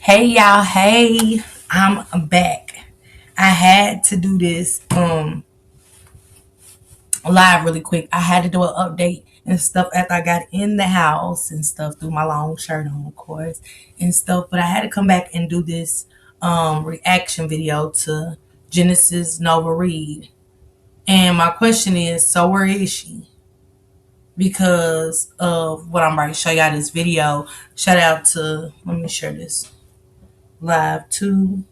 Hey y'all, hey, I'm back. I had to do this live really quick. I had to do an update and stuff after I got in the house and stuff, threw my long shirt on, of course, and stuff. But I had to come back and do this reaction video to Genesis Nova Reid. And my question is, so where is she? Because of what I'm about to show y'all this video. Shout out to, let me share this live too.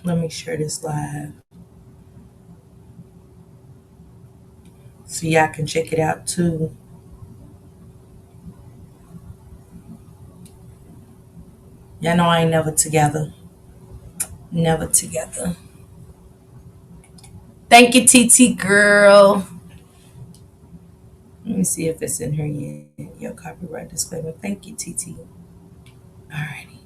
Let me share this live so y'all can check it out too. Y'all know I ain't never together. Never together. Thank you, TT girl. Let me see if it's in here yet. Your copyright disclaimer. Thank you, TT. Alrighty.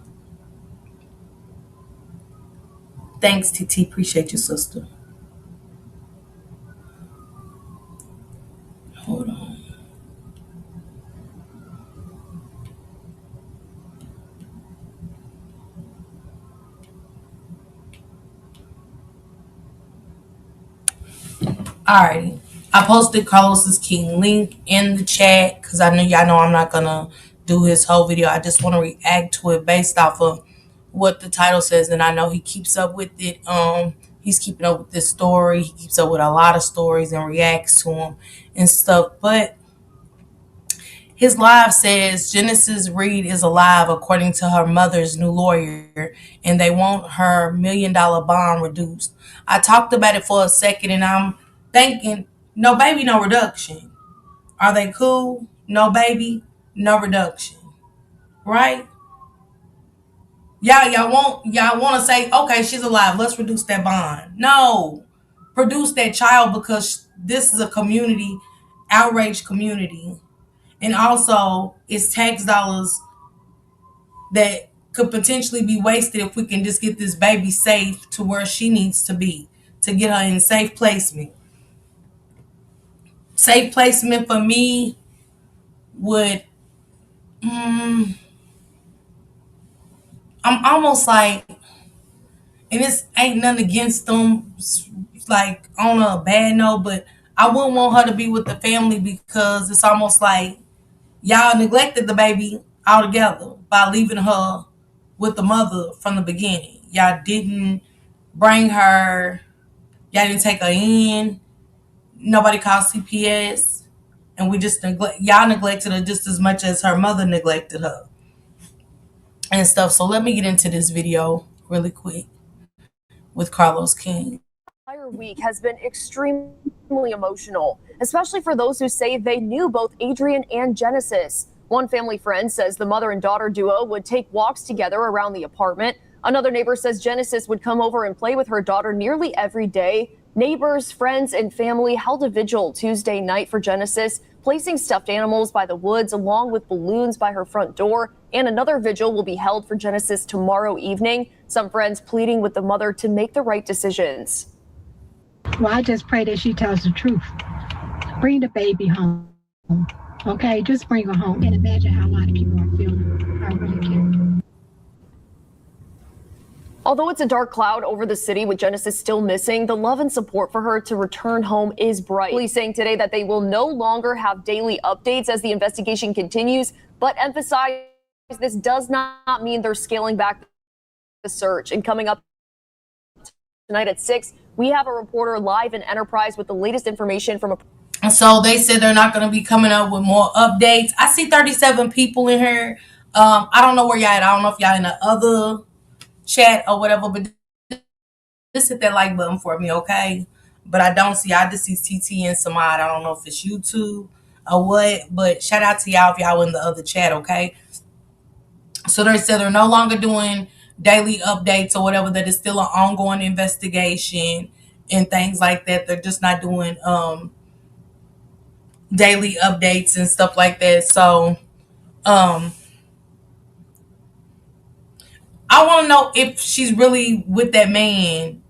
Thanks, TT. Appreciate you, sister. Hold on. Alrighty. I posted Carlos's King link in the chat because I know y'all know I'm not gonna do his whole video. I just want to react to it based off of what the title says, and I know he keeps up with it. He's keeping up with this story. He keeps up with a lot of stories and reacts to them and stuff. But his live says Genesis Reid is alive according to her mother's new lawyer, and they want her $1 million bond reduced. I talked about it for a second, and I'm thinking, no baby, no reduction. Are they cool? No baby, no reduction, right? Y'all want to say, okay, she's alive. Let's reduce that bond. No, produce that child because this is a community, outraged community, and also it's tax dollars that could potentially be wasted if we can just get this baby safe to where she needs to be to get her in safe placement. Safe placement for me would, I'm almost like, and this ain't nothing against them, like on a bad note, but I wouldn't want her to be with the family because it's almost like y'all neglected the baby altogether by leaving her with the mother from the beginning. Y'all didn't bring her, y'all didn't take her in, nobody called CPS, and we just y'all neglected her just as much as her mother neglected her and stuff. So let me get into this video really quick with Carlos King. Entire week has been extremely emotional, especially for those who say they knew both Adrian and Genesis. One family friend says the mother and daughter duo would take walks together around the apartment. Another neighbor says Genesis would come over and play with her daughter nearly every day. Neighbors, friends, and family held a vigil Tuesday night for Genesis, placing stuffed animals by the woods along with balloons by her front door. And another vigil will be held for Genesis tomorrow evening. Some friends pleading with the mother to make the right decisions. Well, I just pray that she tells the truth. Bring the baby home. Okay, just bring her home. And imagine how a lot of people are feeling. I really can. Although it's a dark cloud over the city with Genesis still missing, the love and support for her to return home is bright. Police saying today that they will no longer have daily updates as the investigation continues, but emphasize this does not mean they're scaling back the search. And coming up tonight at 6, we have a reporter live in Enterprise with the latest information from a... So they said they're not going to be coming up with more updates. I see 37 people in here. I don't know where y'all at. I don't know if y'all in the other chat or whatever, but just hit that like button for me, okay? But I don't see, I just see TT and Samad. I don't know if it's YouTube or what, but shout out to y'all if y'all in the other chat, okay? So they said they're no longer doing daily updates or whatever, that is still an ongoing investigation and things like that. They're just not doing daily updates and stuff like that. So I want to know if she's really with that man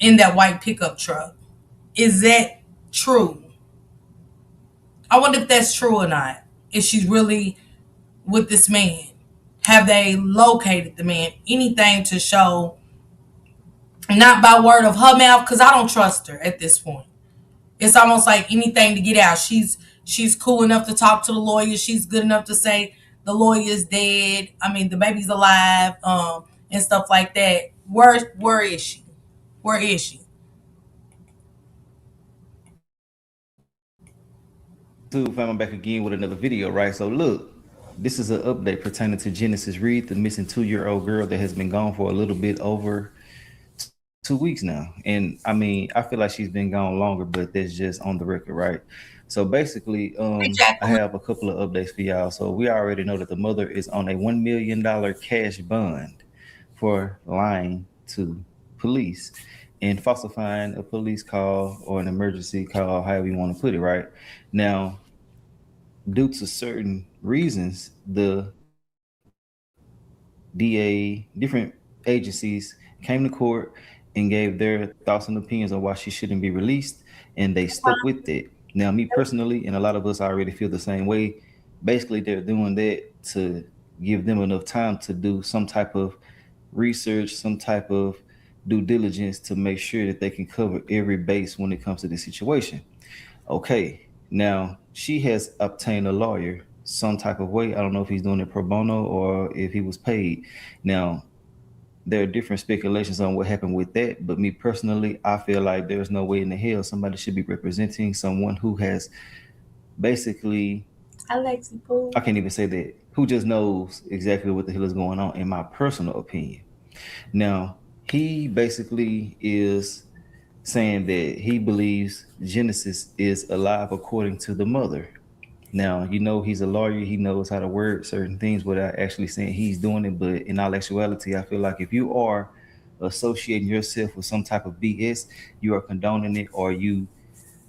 in that white pickup truck. Is that true? I wonder if that's true or not. If she's really with this man. Have they located the man? Anything to show, not by word of her mouth, because I don't trust her at this point. It's almost like anything to get out. She's cool enough to talk to the lawyer. She's good enough to say the lawyer's dead. I mean, the baby's alive, and stuff like that. Where is she? Where is she? YouTube family, back again with another video, right? So look, this is an update pertaining to Genesis Reid, the missing 2-year-old girl that has been gone for a little bit over 2 weeks now. And I mean, I feel like she's been gone longer, but that's just on the record, right? So basically, Hey, I Jacqueline. have a couple of updates for y'all. So we already know that the mother is on a $1 million cash bond for lying to police and falsifying a police call or an emergency call, however you want to put it, right? Now, due to certain reasons, the DA, different agencies came to court and gave their thoughts and opinions on why she shouldn't be released, and they stuck with it. Now, me personally, and a lot of us already feel the same way. Basically, they're doing that to give them enough time to do some type of research, some type of due diligence to make sure that they can cover every base when it comes to this situation. Okay, now she has obtained a lawyer some type of way. I don't know if he's doing it pro bono or if he was paid. Now, there are different speculations on what happened with that, but me personally, I feel like there's no way in the hell somebody should be representing someone who has basically, Alexi Pooh. I can't even say that, who just knows exactly what the hell is going on, in my personal opinion. Now, he basically is saying that he believes Genesis is alive according to the mother. Now, you know, he's a lawyer. He knows how to word certain things without actually saying he's doing it. But in all actuality, I feel like if you are associating yourself with some type of BS, you are condoning it, or you,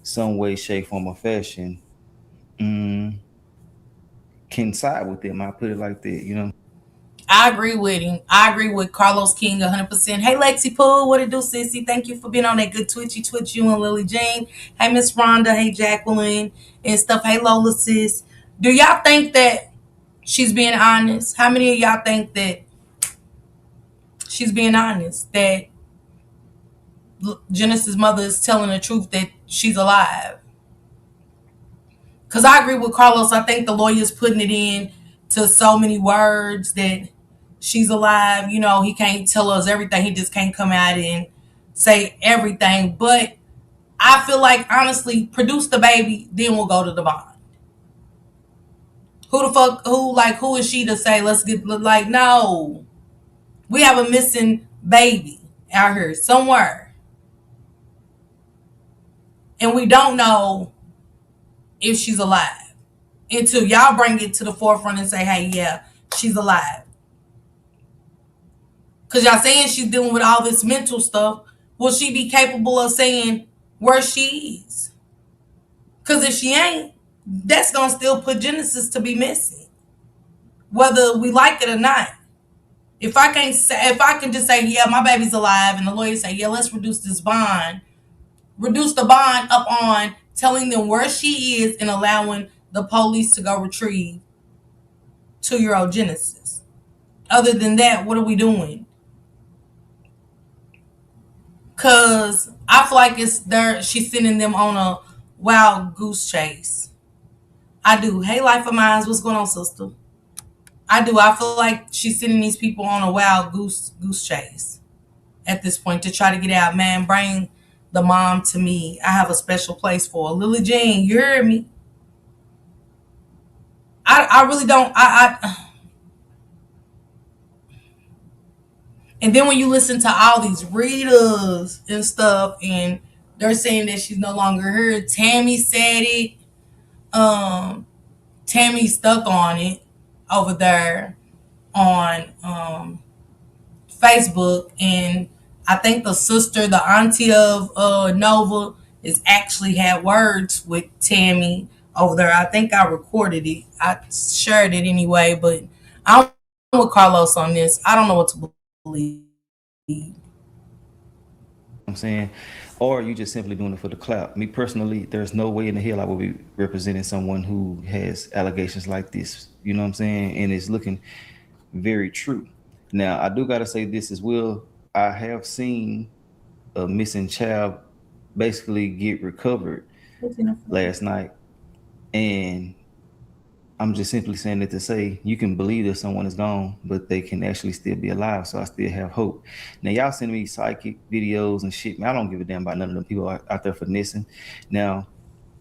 some way, shape, form, or fashion, mm, can side with them. I put it like that, you know. I agree with him. I agree with Carlos King 100%. Hey, Lexi Poole, what it do, sissy? Thank you for being on that good Twitchy Twitch, you and Lily Jean. Hey, Miss Rhonda. Hey, Jacqueline and stuff. Hey, Lola, sis. Do y'all think that she's being honest? How many of y'all think that she's being honest? That Genesis' mother is telling the truth, that she's alive? Because I agree with Carlos. I think the lawyer's putting it in to so many words that she's alive. You know, he can't tell us everything. He just can't come out and say everything. But I feel like, honestly, produce the baby, then we'll go to the bond. Who the fuck, who is she to say, let's get, like, no. We have a missing baby out here somewhere. And we don't know if she's alive until y'all bring it to the forefront and say, hey, yeah, she's alive. Because y'all saying she's dealing with all this mental stuff. Will she be capable of saying where she is? Because if she ain't, that's going to still put Genesis to be missing, whether we like it or not. If I can just say, yeah, my baby's alive, and the lawyer say, yeah, let's reduce this bond, reduce the bond up on telling them where she is and allowing the police to go retrieve 2-year-old Genesis. Other than that, what are we doing? Cause I feel like it's there. She's sending them on a wild goose chase. I do. Hey, Life of Mines, what's going on, sister? I do. I feel like she's sending these people on a wild goose chase at this point to try to get out. Man, bring the mom to me. I have a special place for her. Lily Jean, you heard me. I really don't. And then when you listen to all these readers and stuff, and they're saying that she's no longer here. Tammy said it. Tammy stuck on it over there on Facebook, and I think the sister, the auntie of Nova, is actually had words with Tammy over there. I think I recorded it. I shared it anyway, but I'm with Carlos on this. I don't know what to believe. I'm saying? Or you just simply doing it for the clout. Me personally, there's no way in the hell I would be representing someone who has allegations like this. You know what I'm saying? And it's looking very true. Now, I do got to say this as well. I have seen a missing child basically get recovered last night. And I'm just simply saying it to say you can believe that someone is gone, but they can actually still be alive. So I still have hope. Now y'all send me psychic videos and shit. Man, I don't give a damn about none of them people out there finessing. Now,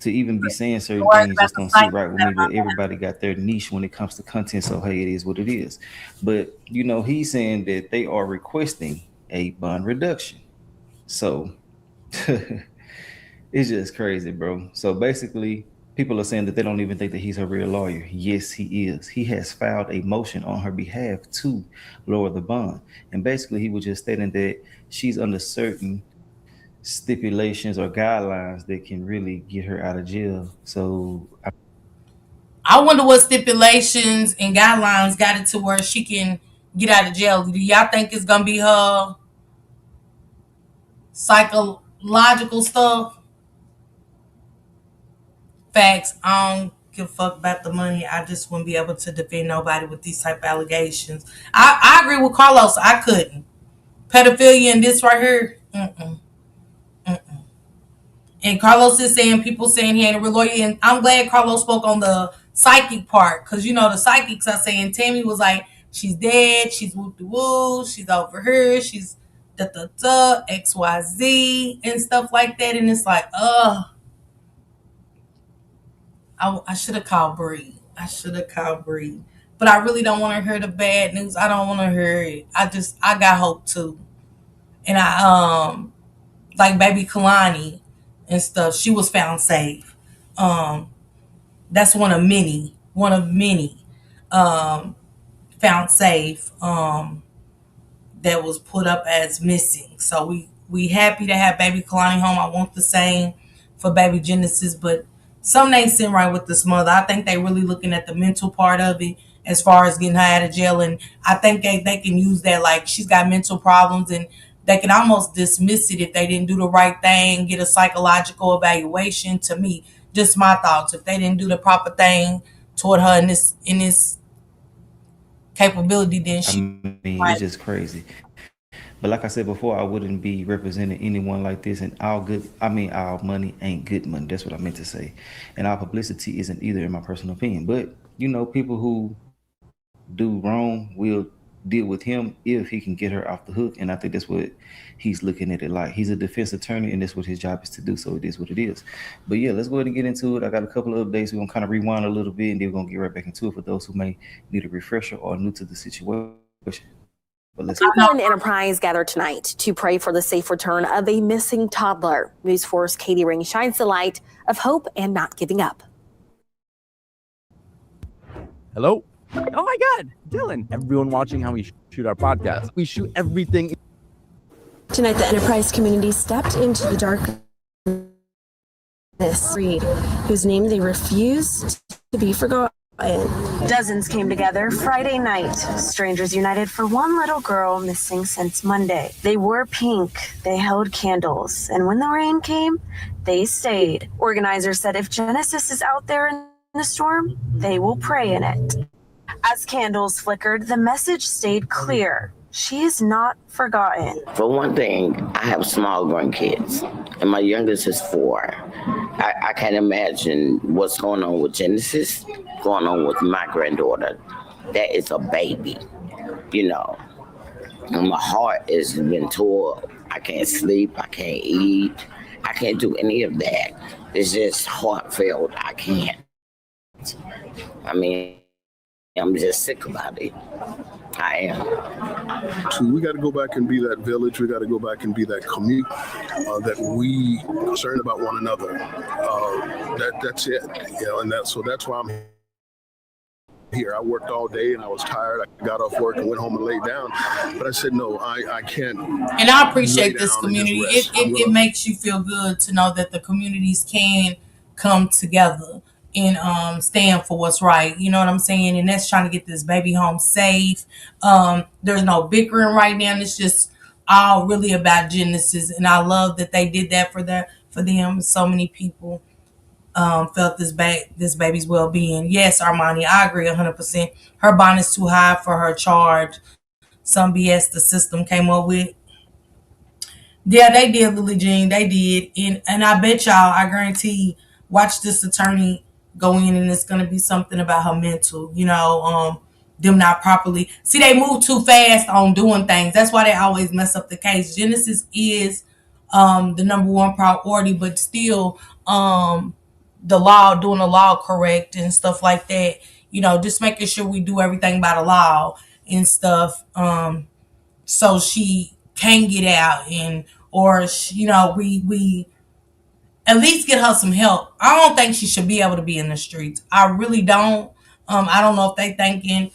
to even be saying certain Worried things about just the don't sit fight. right with me. But everybody got their niche when it comes to content. So hey, it is what it is. But he's saying that they are requesting a bond reduction. So it's just crazy, bro. So basically, people are saying that they don't even think that he's her real lawyer. Yes, he is. He has filed a motion on her behalf to lower the bond. And basically, he was just stating that she's under certain stipulations or guidelines that can really get her out of jail. So I wonder what stipulations and guidelines got it to where she can get out of jail. Do y'all think it's gonna be her psychological stuff? Facts. I don't give a fuck about the money. I just wouldn't be able to defend nobody with these type of allegations. I agree with Carlos. I couldn't. Pedophilia and this right here. Mm-mm. And Carlos is saying people saying he ain't a real lawyer. And I'm glad Carlos spoke on the psychic part because the psychics are saying Tammy was like she's dead, she's whoop de woo, she's over here, she's da da da XYZ and stuff like that. And it's like, I should have called Bree. I should have called Bree. But I really don't want to hear the bad news. I don't want to hear it. I got hope too. And like baby Kalani and stuff, she was found safe. That's one of many found safe that was put up as missing. So we happy to have baby Kalani home. I want the same for baby Genesis, but something ain't sitting right with this mother. I think they really looking at the mental part of it as far as getting her out of jail, and I think they can use that like she's got mental problems and they can almost dismiss it if they didn't do the right thing, get a psychological evaluation. To me, just my thoughts. If they didn't do the proper thing toward her in this capability, then I she mean, it's right. just crazy. But like I said before, I wouldn't be representing anyone like this. And our money ain't good money. That's what I meant to say. And our publicity isn't either, in my personal opinion. But people who do wrong will deal with him if he can get her off the hook. And I think that's what he's looking at it like. He's a defense attorney, and that's what his job is to do. So it is what it is. But yeah, let's go ahead and get into it. I got a couple of updates. We're gonna kind of rewind a little bit, and then we're gonna get right back into it for those who may need a refresher or new to the situation. But let's go. People in Enterprise gathered tonight to pray for the safe return of a missing toddler. News 4's Katie Ring shines the light of hope and not giving up. Hello? Oh my God, Dylan. Everyone watching how we shoot our podcast. We shoot everything. Tonight, the Enterprise community stepped into the darkness. Reid, whose name they refused to be forgotten. Dozens came together Friday night. Strangers united for one little girl missing since Monday. They wore pink, they held candles, and when the rain came, they stayed. Organizers said if Genesis is out there in the storm, they will pray in it. As candles flickered, the message stayed clear. She is not forgotten. For one thing, I have small grandkids, and my youngest is 4. I can't imagine what's going on with Genesis, going on with my granddaughter. That is a baby, And my heart has been tore. I can't sleep. I can't eat. I can't do any of that. It's just heartfelt. I can't. I mean, I'm just sick about it. I am. So we got to go back and be that village. We got to go back and be that community that we concerned about one another. That's it. And that's why I'm here. I worked all day and I was tired. I got off work and went home and laid down. But I said, no, I can't. And I appreciate this community. It makes you feel good to know that the communities can come together and stand for what's right. You know what I'm saying? And that's trying to get this baby home safe. There's no bickering right now. It's just all really about Genesis, and I love that they did that for them. So many people felt this baby's well being. Yes, Armani, I agree 100%. Her bond is too high for her charge. Some BS the system came up with. Yeah, they did, Lily Jean. They did. And I bet y'all, I guarantee, watch this attorney go in and it's gonna be something about her mental, them not properly. See, they move too fast on doing things. That's why they always mess up the case. Genesis is the number one priority, but still doing the law correct and stuff like that. Just making sure we do everything by the law and stuff. So she can get out we at least get her some help. I don't think she should be able to be in the streets. I really don't. I don't know if they thinking,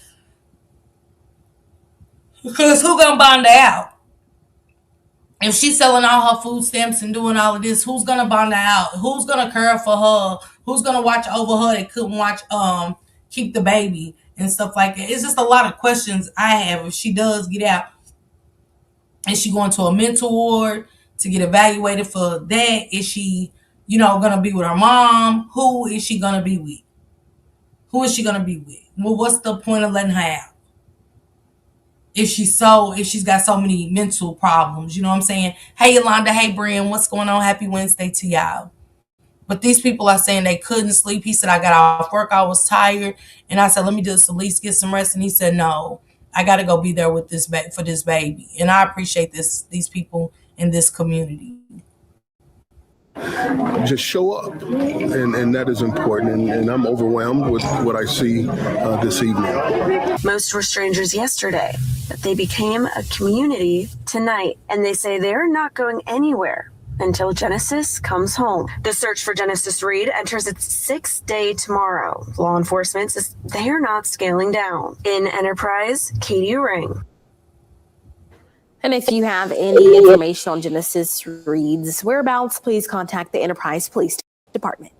because who gonna bond her out? If she's selling all her food stamps and doing all of this, who's gonna bond her out? Who's gonna care for her? Who's gonna watch over her that couldn't keep the baby and stuff like that? It's just a lot of questions I have. If she does get out, is she going to a mental ward to get evaluated for that? Is she, gonna be with her mom? Who is she gonna be with? Well, what's the point of letting her out? If she's got so many mental problems, you know what I'm saying? Hey Yolanda, hey Brian, what's going on? Happy Wednesday to y'all. But these people are saying they couldn't sleep. He said, I got off work, I was tired. And I said, let me just at least get some rest. And he said, no, I got to go be there with for this baby. And I appreciate these people in this community. Just show up, and that is important. And I'm overwhelmed with what I see this evening. Most were strangers yesterday, but they became a community tonight, and they say they're not going anywhere until Genesis comes home. The search for Genesis Reid enters its 6th day tomorrow. Law enforcement says they are not scaling down. In Enterprise, Katie Ring. And if you have any information on Genesis Reid's whereabouts, please contact the Enterprise Police Department.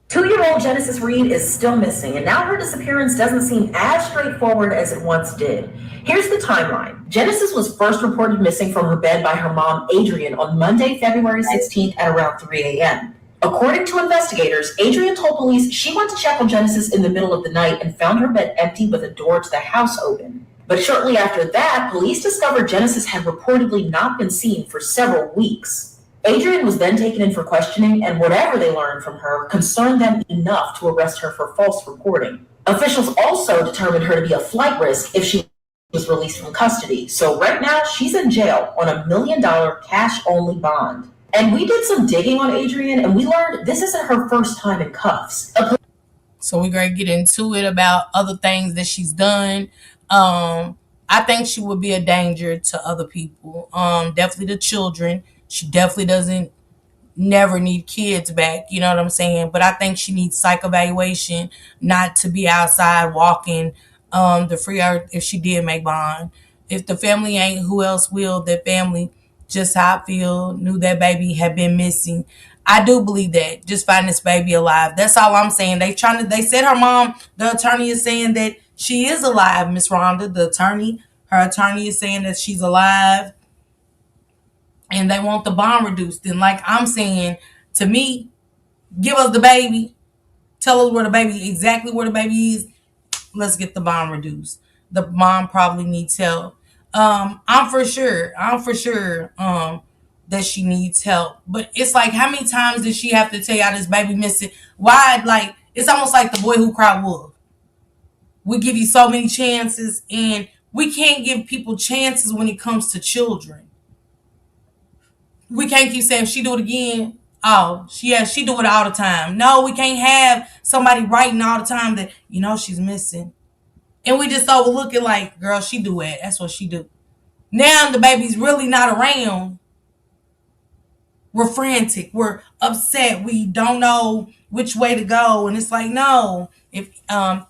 2-year-old Genesis Reid is still missing, and now her disappearance doesn't seem as straightforward as it once did. Here's the timeline. Genesis was first reported missing from her bed by her mom, Adrian, on Monday, February 16th at around 3 a.m. According to investigators, Adrian told police she went to check on Genesis in the middle of the night and found her bed empty with a door to the house open. But shortly after that, police discovered Genesis had reportedly not been seen for several weeks. Adrian was then taken in for questioning, and whatever they learned from her concerned them enough to arrest her for false reporting. Officials also determined her to be a flight risk if she was released from custody. So right now, she's in jail on $1 million cash-only bond. And we did some digging on Adrian, and we learned this isn't her first time in cuffs. So we're going to get into it about other things that she's done. I think she would be a danger to other people. Definitely the children. She definitely doesn't never need kids back. You know what I'm saying? But I think she needs psych evaluation, not to be outside walking the free earth if she did make bond. If the family ain't, who else will? That family, just how I feel, knew that baby had been missing. I do believe that. Just find this baby alive. That's all I'm saying. They said her mom, the attorney is saying that she is alive, Miss Rhonda. Her attorney is saying that she's alive. And they want the bond reduced. And like I'm saying, to me, give us the baby. Tell us exactly where the baby is. Let's get the bond reduced. The mom probably needs help. I'm for sure that she needs help. But it's like, how many times did she have to tell y'all this baby missing? Why? Like, it's almost like the boy who cried wolf. We give you so many chances, and we can't give people chances when it comes to children. We can't keep saying, if she do it again, she do it all the time. No, we can't have somebody writing all the time that, she's missing. And we just overlook it like, girl, she do it. That's what she do. Now the baby's really not around. We're frantic. We're upset. We don't know which way to go. And it's like, no. If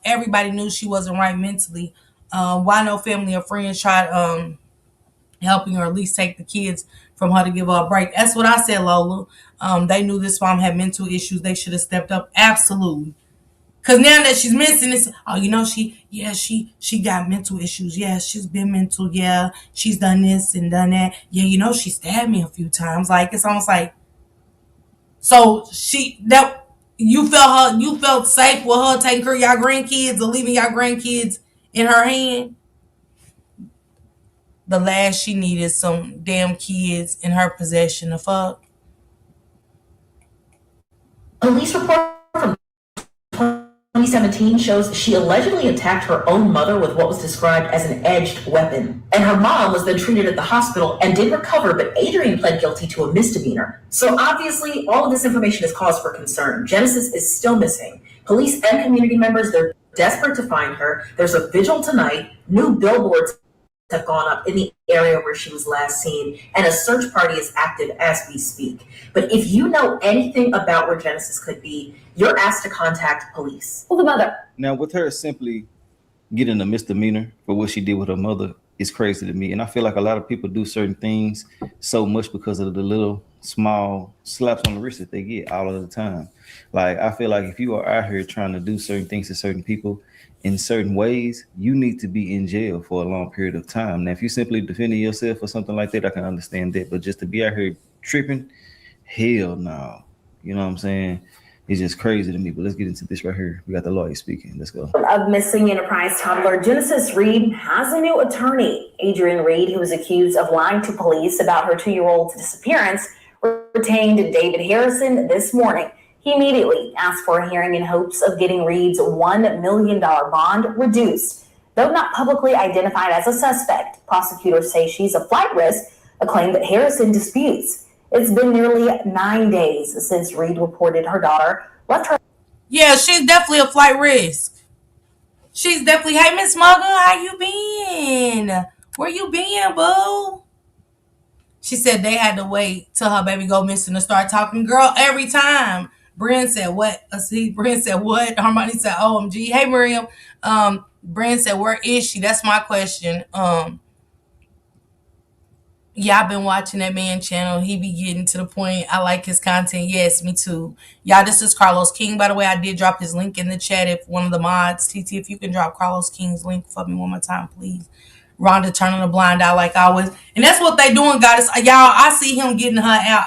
everybody knew she wasn't right mentally, why no family or friends tried helping her, at least take the kids from her to give her a break? That's what I said, Lola. They knew this mom had mental issues. They should have stepped up. Absolutely. Cause now that she's missing, it's she got mental issues. Yeah, she's been mental. Yeah, she's done this and done that. Yeah, she stabbed me a few times. Like it's almost like so you felt safe with her taking care of y'all grandkids or leaving y'all grandkids in her hand. The last she needed some damn kids in her possession. The fuck. Police report from 2017 shows she allegedly attacked her own mother with what was described as an edged weapon. And her mom was then treated at the hospital and did recover, but Adrian pled guilty to a misdemeanor. So obviously, all of this information is cause for concern. Genesis is still missing. Police and community members, they're desperate to find her. There's a vigil tonight. New billboards have gone up in the area where she was last seen, and a search party is active as we speak. But if you know anything about where Genesis could be, you're asked to contact police. Well, the mother. Now, with her simply getting a misdemeanor for what she did with her mother is crazy to me. And I feel like a lot of people do certain things so much because of the little small slaps on the wrist that they get all of the time. Like, I feel like if you are out here trying to do certain things to certain people in certain ways, you need to be in jail for a long period of time. Now, if you're simply defending yourself or something like that, I can understand that. But just to be out here tripping, hell no. You know what I'm saying? It's just crazy to me. But let's get into this right here. We got the lawyer speaking. Let's go. Of missing Enterprise toddler Genesis Reid has a new attorney. Adrian Reid, who was accused of lying to police about her 2-year-old's disappearance, retained David Harrison this morning. He immediately asked for a hearing in hopes of getting Reid's $1 million bond reduced. Though not publicly identified as a suspect, prosecutors say she's a flight risk, a claim that Harrison disputes. It's been nearly 9 days since Reid reported her daughter left her. Yeah, she's definitely a flight risk. She's definitely, hey, Miss Mugger, how you been? Where you been, boo? She said they had to wait till her baby go missing to start talking. Girl, every time. Bryn said, what? Bryn said, what? Harmony said, OMG. Hey, Miriam. Bryn said, where is she? That's my question. Yeah, I've been watching that man channel. He be getting to the point. I like his content. Yes, me too. Y'all, this is Carlos King. By the way, I did drop his link in the chat. If one of the mods, TT, if you can drop Carlos King's link for me one more time, please. Rhonda turning a blind eye like always. And that's what they doing, guys. Y'all, I see him getting her out.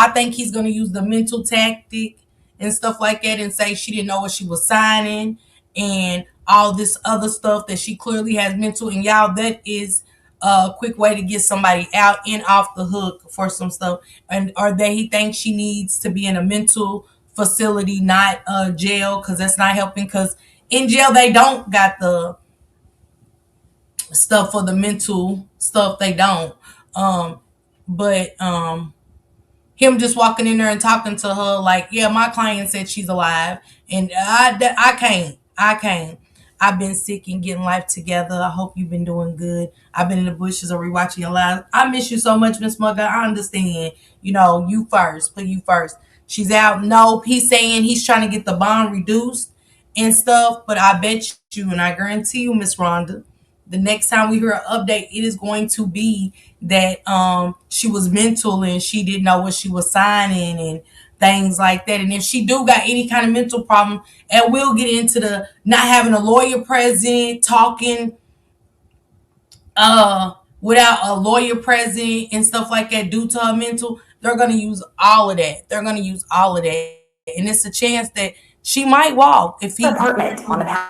I think he's going to use the mental tactic and stuff like that and say she didn't know what she was signing and all this other stuff that she clearly has mental. And y'all, that is a quick way to get somebody out and off the hook for some stuff. Or that he thinks she needs to be in a mental facility, not jail, because that's not helping. Because in jail, they don't got the stuff for the mental stuff. They don't. But him just walking in there and talking to her like, yeah, my client said she's alive. And I can't. I've been sick and getting life together. I hope you've been doing good. I've been in the bushes or rewatching your lives. I miss you so much, Miss Mugger. I understand. You first. Put you first. She's out. No, he's saying he's trying to get the bond reduced and stuff. But I bet you, and I guarantee you, Miss Rhonda, the next time we hear an update, it is going to be that she was mental and she didn't know what she was signing and things like that. And if she do got any kind of mental problem, and we'll get into the not having a lawyer present, talking without a lawyer present and stuff like that due to her mental, they're going to use all of that. And it's a chance that she might walk if he apartment on the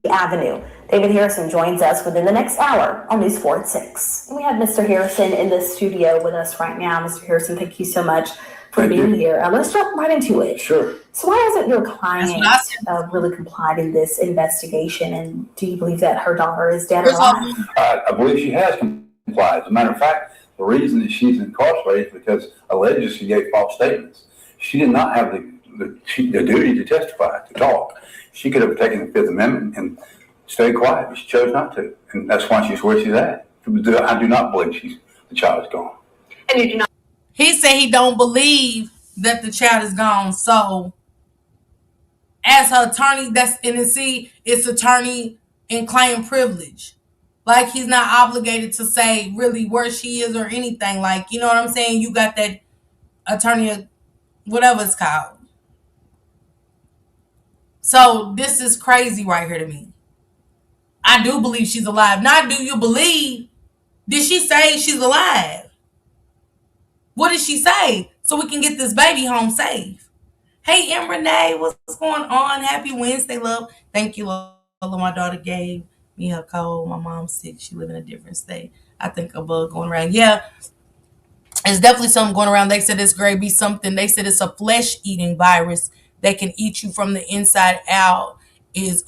Avenue. David Harrison joins us within the next hour on News 4 at 6. We have Mr. Harrison in the studio with us right now. Mr. Harrison, thank you so much for being here. Let's jump right into it. Sure. So why hasn't your client really complied in this investigation? And do you believe that her daughter is dead or alive? I believe she has complied. As a matter of fact, the reason that she's incarcerated is because allegedly she gave false statements. She did not have the duty to testify, to talk. She could have taken the Fifth Amendment and stayed quiet, but she chose not to. And that's why she's where she's at. I do not believe the child is gone. And you do not. He said he don't believe that the child is gone. So as her attorney, it's attorney and client privilege. Like he's not obligated to say really where she is or anything. Like, you know what I'm saying? You got that attorney, whatever it's called. So this is crazy right here to me. I do believe she's alive. Not do you believe? Did she say she's alive? What did she say? So we can get this baby home safe. Hey, M. Renee, what's going on? Happy Wednesday, love. Thank you, Lola. My daughter gave me her cold. My mom's sick. She live in a different state. I think a bug going around. Yeah, it's definitely something going around. They said it's going to be something. They said it's a flesh-eating virus that can eat you from the inside out is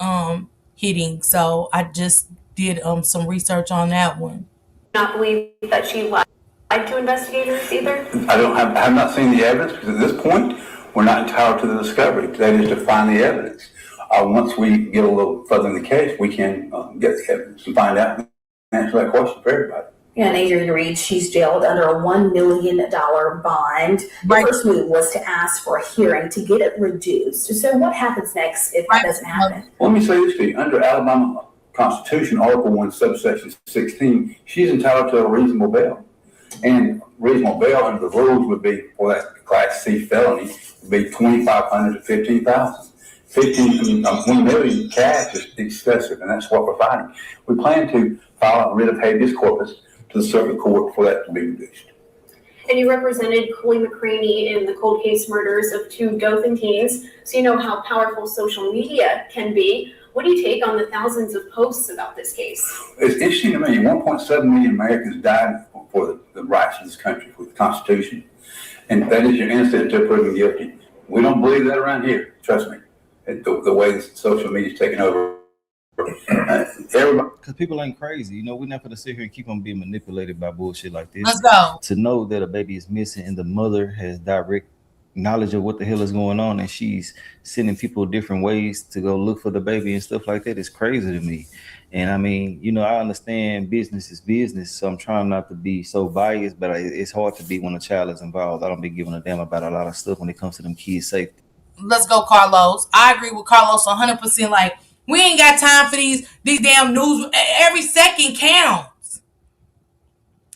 hitting. So I just did some research on that one. Not believe that she lied to investigators either? I have not seen the evidence because at this point, we're not entitled to the discovery. That is to find the evidence. Once we get a little further in the case, we can get the evidence and find out and answer that question for everybody. Yeah, and Adrian Reid, she's jailed under a $1 million bond. The first move was to ask for a hearing to get it reduced. So what happens next if that doesn't happen? Let me say this to you. Under Alabama Constitution, Article 1, subsection 16, she's entitled to a reasonable bail. And reasonable bail under the rules would be, for that Class C felony, would be $2,500 to $15,000. 1 million cash is excessive, and that's what we're fighting. We plan to file a writ of habeas corpus to the circuit court for that to be reduced. And you represented Coley McCraney in the cold case murders of 2 Dothan teens, so you know how powerful social media can be. What do you take on the thousands of posts about this case? It's interesting to me. 1.7 million Americans died for the rights of this country, for the Constitution. And that is your innocent until proven guilty. We don't believe that around here. Trust me. The way social media is taking over. Because people ain't crazy. You know, we're not going to sit here and keep on being manipulated by bullshit like this. Let's go. To know that a baby is missing and the mother has direct knowledge of what the hell is going on and she's sending people different ways to go look for the baby and stuff like that is crazy to me. And I mean, you know, I understand business is business, so I'm trying not to be so biased, but it's hard to be when a child is involved. I don't be giving a damn about a lot of stuff when it comes to them kids' safety. Let's go, Carlos. I agree with Carlos 100%. Like, we ain't got time for these damn news. Every second counts.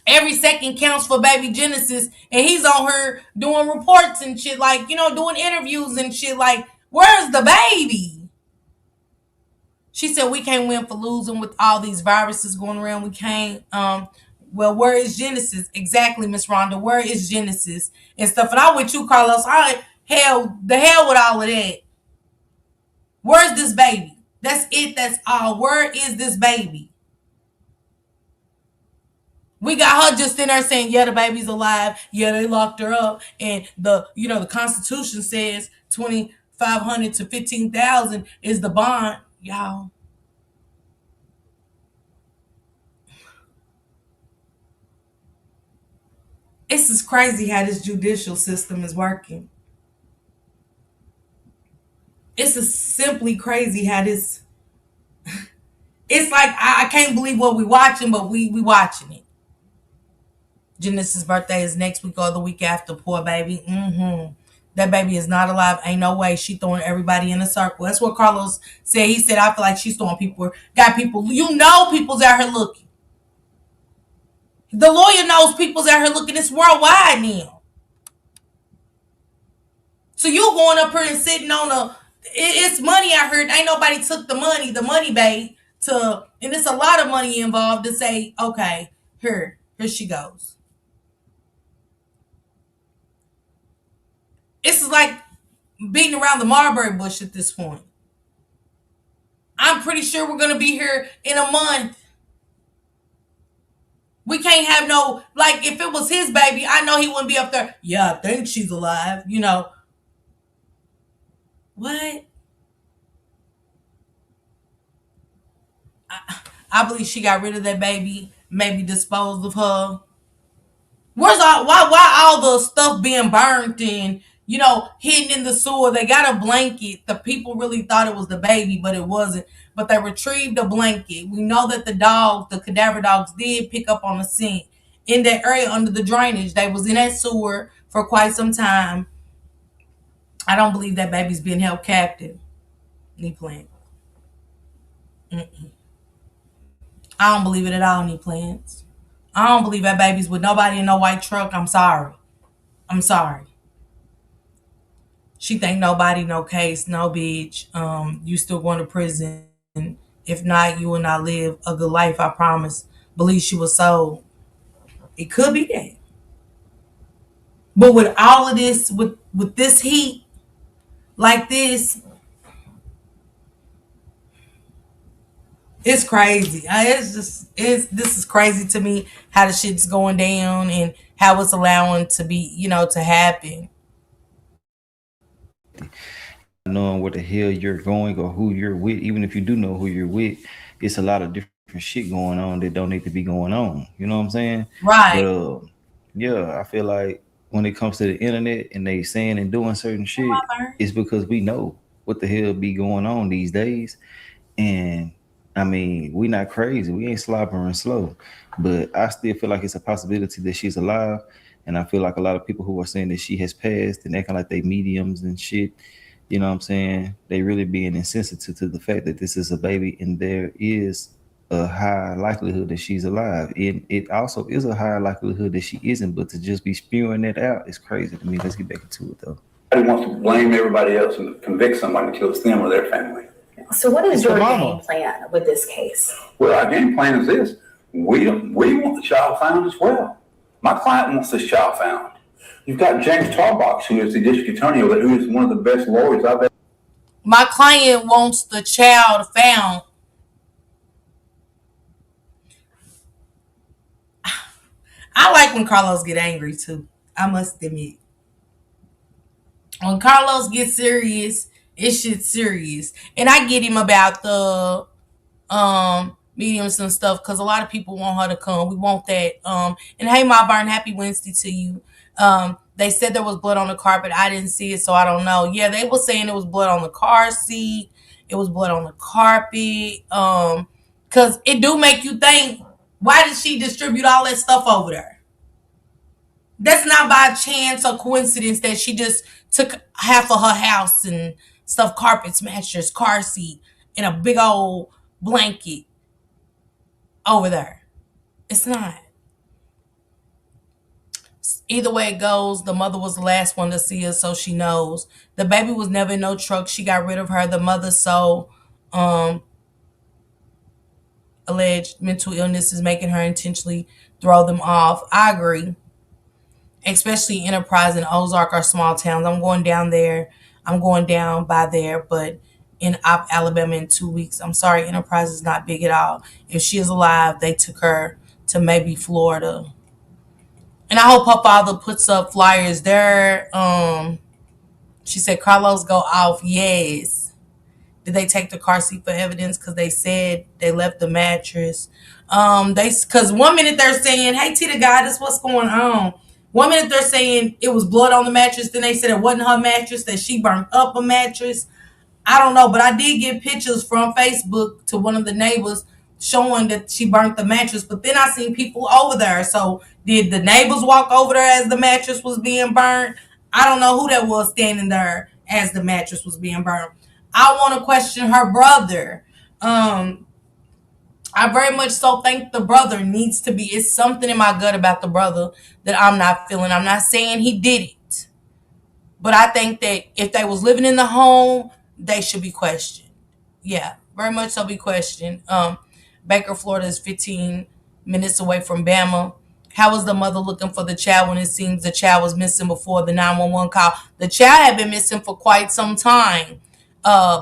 Every second counts for baby Genesis. And he's on her doing reports and shit. Like, you know, doing interviews and shit. Like, where's the baby? She said, we can't win for losing with all these viruses going around. We can't. Well, where is Genesis? Exactly, Miss Rhonda. Where is Genesis? And stuff. And I'm with you, Carlos. The hell with all of that. Where's this baby? That's it. That's all. Where is this baby? We got her just in there saying, yeah, the baby's alive. Yeah, they locked her up. And the Constitution says $2,500 to $15,000 is the bond. Y'all. It's just crazy how this judicial system is working. It's just simply crazy how this. It's like I can't believe what we watching, but we watching it. Genesis' birthday is next week or the week after. Poor baby. That baby is not alive. Ain't no way. She throwing everybody in a circle. That's what Carlos said. He said, I feel like she's throwing people. Got people. You know people's out here looking. The lawyer knows people's out here looking. It's worldwide now. So you going up here and sitting on it's money I heard. Ain't nobody took the money bait and it's a lot of money involved to say, okay, here she goes. It's like beating around the mulberry bush at this point. I'm pretty sure we're going to be here in a month. We can't have if it was his baby, I know he wouldn't be up there. Yeah, I think she's alive. You know. What? I believe she got rid of that baby, maybe disposed of her. Why all the stuff being burnt and, hidden in the sewer? They got a blanket. The people really thought it was the baby, but it wasn't. But they retrieved a blanket. We know that the cadaver dogs did pick up on the scent in that area under the drainage. They was in that sewer for quite some time. I don't believe that baby's being held captive. Knee plant. I don't believe it at all, knee plants. I don't believe that baby's with nobody in no white truck. I'm sorry. She think nobody, no case, no bitch. You still going to prison. If not, you will not live a good life, I promise. Believe she was sold. It could be that. But with all of this, with this heat like this, it's crazy. It's this is crazy to me how the shit's going down and how it's allowing to be, to happen. Knowing where the hell you're going or who you're with, even if you do know who you're with, it's a lot of different shit going on that don't need to be going on. You know what I'm saying? But Right. yeah, I feel like when it comes to the internet and they saying and doing certain shit, it's because we know what the hell be going on these days. And I mean, we not crazy. We ain't slobbering slow. But I still feel like it's a possibility that she's alive. And I feel like a lot of people who are saying that she has passed and acting like they mediums and shit, you know what I'm saying? They really being insensitive to the fact that this is a baby and there is a high likelihood that she's alive. And it also is a high likelihood that she isn't, but to just be spewing that out is crazy to me. Let's get back into it though. Everybody wants to blame everybody else and convict somebody until it's them or their family. So what is It's your the mama. game plan with this case? Well, our game plan is this. We want the child found as well. My client wants this child found. You've got James Tarbox, who is the district attorney, who is one of the best lawyers I've ever. My client wants the child found. I like when Carlos get angry too. I must admit. When Carlos gets serious, it shit's serious. And I get him about the mediums and stuff because a lot of people want her to come. We want that. And hey, my Barn, happy Wednesday to you. They said there was blood on the carpet. I didn't see it, so I don't know. Yeah, they were saying it was blood on the car seat. It was blood on the carpet. Because it do make you think, why did she distribute all that stuff over there? That's not by chance or coincidence that she just took half of her house and stuff, carpets, mattress, car seat, and a big old blanket over there. It's not. Either way it goes, the mother was the last one to see her, so she knows. The baby was never in no truck. She got rid of her. The mother so alleged mental illness is making her intentionally throw them off. I agree. Especially Enterprise and Ozark are small towns. I'm going down there. I'm going down by there, but in Alabama in 2 weeks. I'm sorry, Enterprise is not big at all. If she is alive, they took her to maybe Florida. And I hope her father puts up flyers there. She said Carlos go off. Yes. Did they take the car seat for evidence? Because they said they left the mattress. Because 1 minute they're saying, "Hey, Tita Goddess, what's going on?" 1 minute they're saying it was blood on the mattress. Then they said it wasn't her mattress, that she burned up a mattress. I don't know, but I did get pictures from Facebook to one of the neighbors showing that she burnt the mattress. But then I seen people over there. So did the neighbors walk over there as the mattress was being burned? I don't know who that was standing there as the mattress was being burned. I want to question her brother. I very much so think the brother needs to be. It's something in my gut about the brother that I'm not feeling. I'm not saying he did it, but I think that if they was living in the home, they should be questioned. Yeah, very much so be questioned. Baker, Florida is 15 minutes away from Bama. How was the mother looking for the child when it seems the child was missing before the 911 call? The child had been missing for quite some time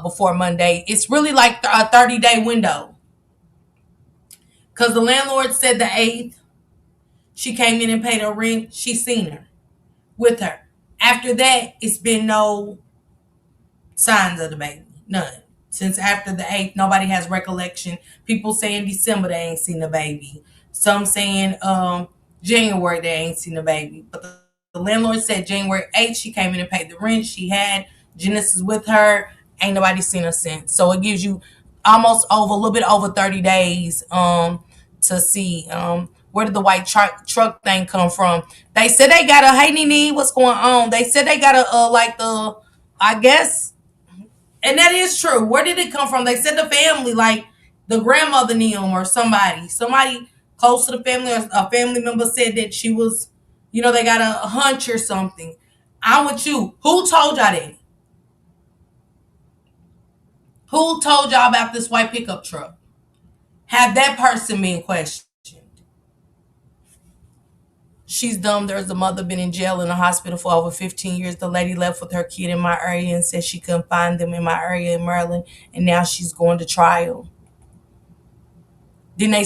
before Monday. It's really like a 30-day window. Because the landlord said the 8th, she came in and paid her rent. She seen her with her. After that, it's been no signs of the baby. None. Since after the 8th, nobody has recollection. People saying December they ain't seen the baby. Some saying January they ain't seen the baby. But the landlord said January 8th, she came in and paid the rent. She had Genesis with her. Ain't nobody seen her since. So it gives you almost a little bit over 30 days to see where did the white truck thing come from. They said they got a, hey Nene, what's going on? They said they got a I guess, and that is true. Where did it come from? They said the family, like the grandmother knew him or somebody close to the family or a family member said that she was, they got a hunch or something. I'm with you. Who told y'all that? Who told y'all about this white pickup truck? Have that person been questioned? She's dumb. There's a mother been in jail in a hospital for over 15 years. The lady left with her kid in my area and said she couldn't find them in my area in Maryland, and now she's going to trial. Didn't they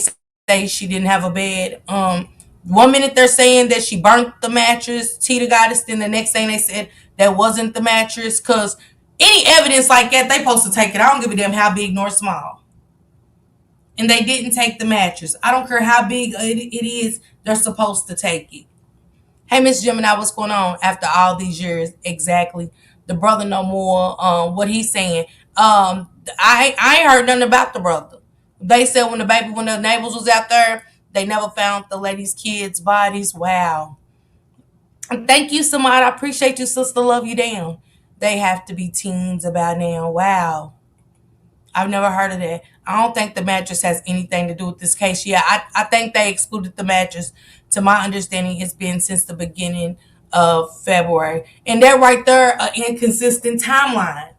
say she didn't have a bed? 1 minute they're saying that she burnt the mattress, Tita Goddess, then the next thing they said that wasn't the mattress. Because any evidence like that, they supposed to take it. I don't give a damn how big nor small. And they didn't take the mattress. I don't care how big it is, they're supposed to take it. Hey, Miss Gemini, what's going on after all these years? Exactly. The brother no more. What he's saying. I ain't heard nothing about the brother. They said when the neighbors was out there, they never found the lady's kids' bodies. Wow. Thank you, Samad. I appreciate you, sister. Love you down. They have to be teens about now. Wow. I've never heard of that. I don't think the mattress has anything to do with this case. Yeah, I think they excluded the mattress. To my understanding, it's been since the beginning of February. And that right there, an inconsistent timeline.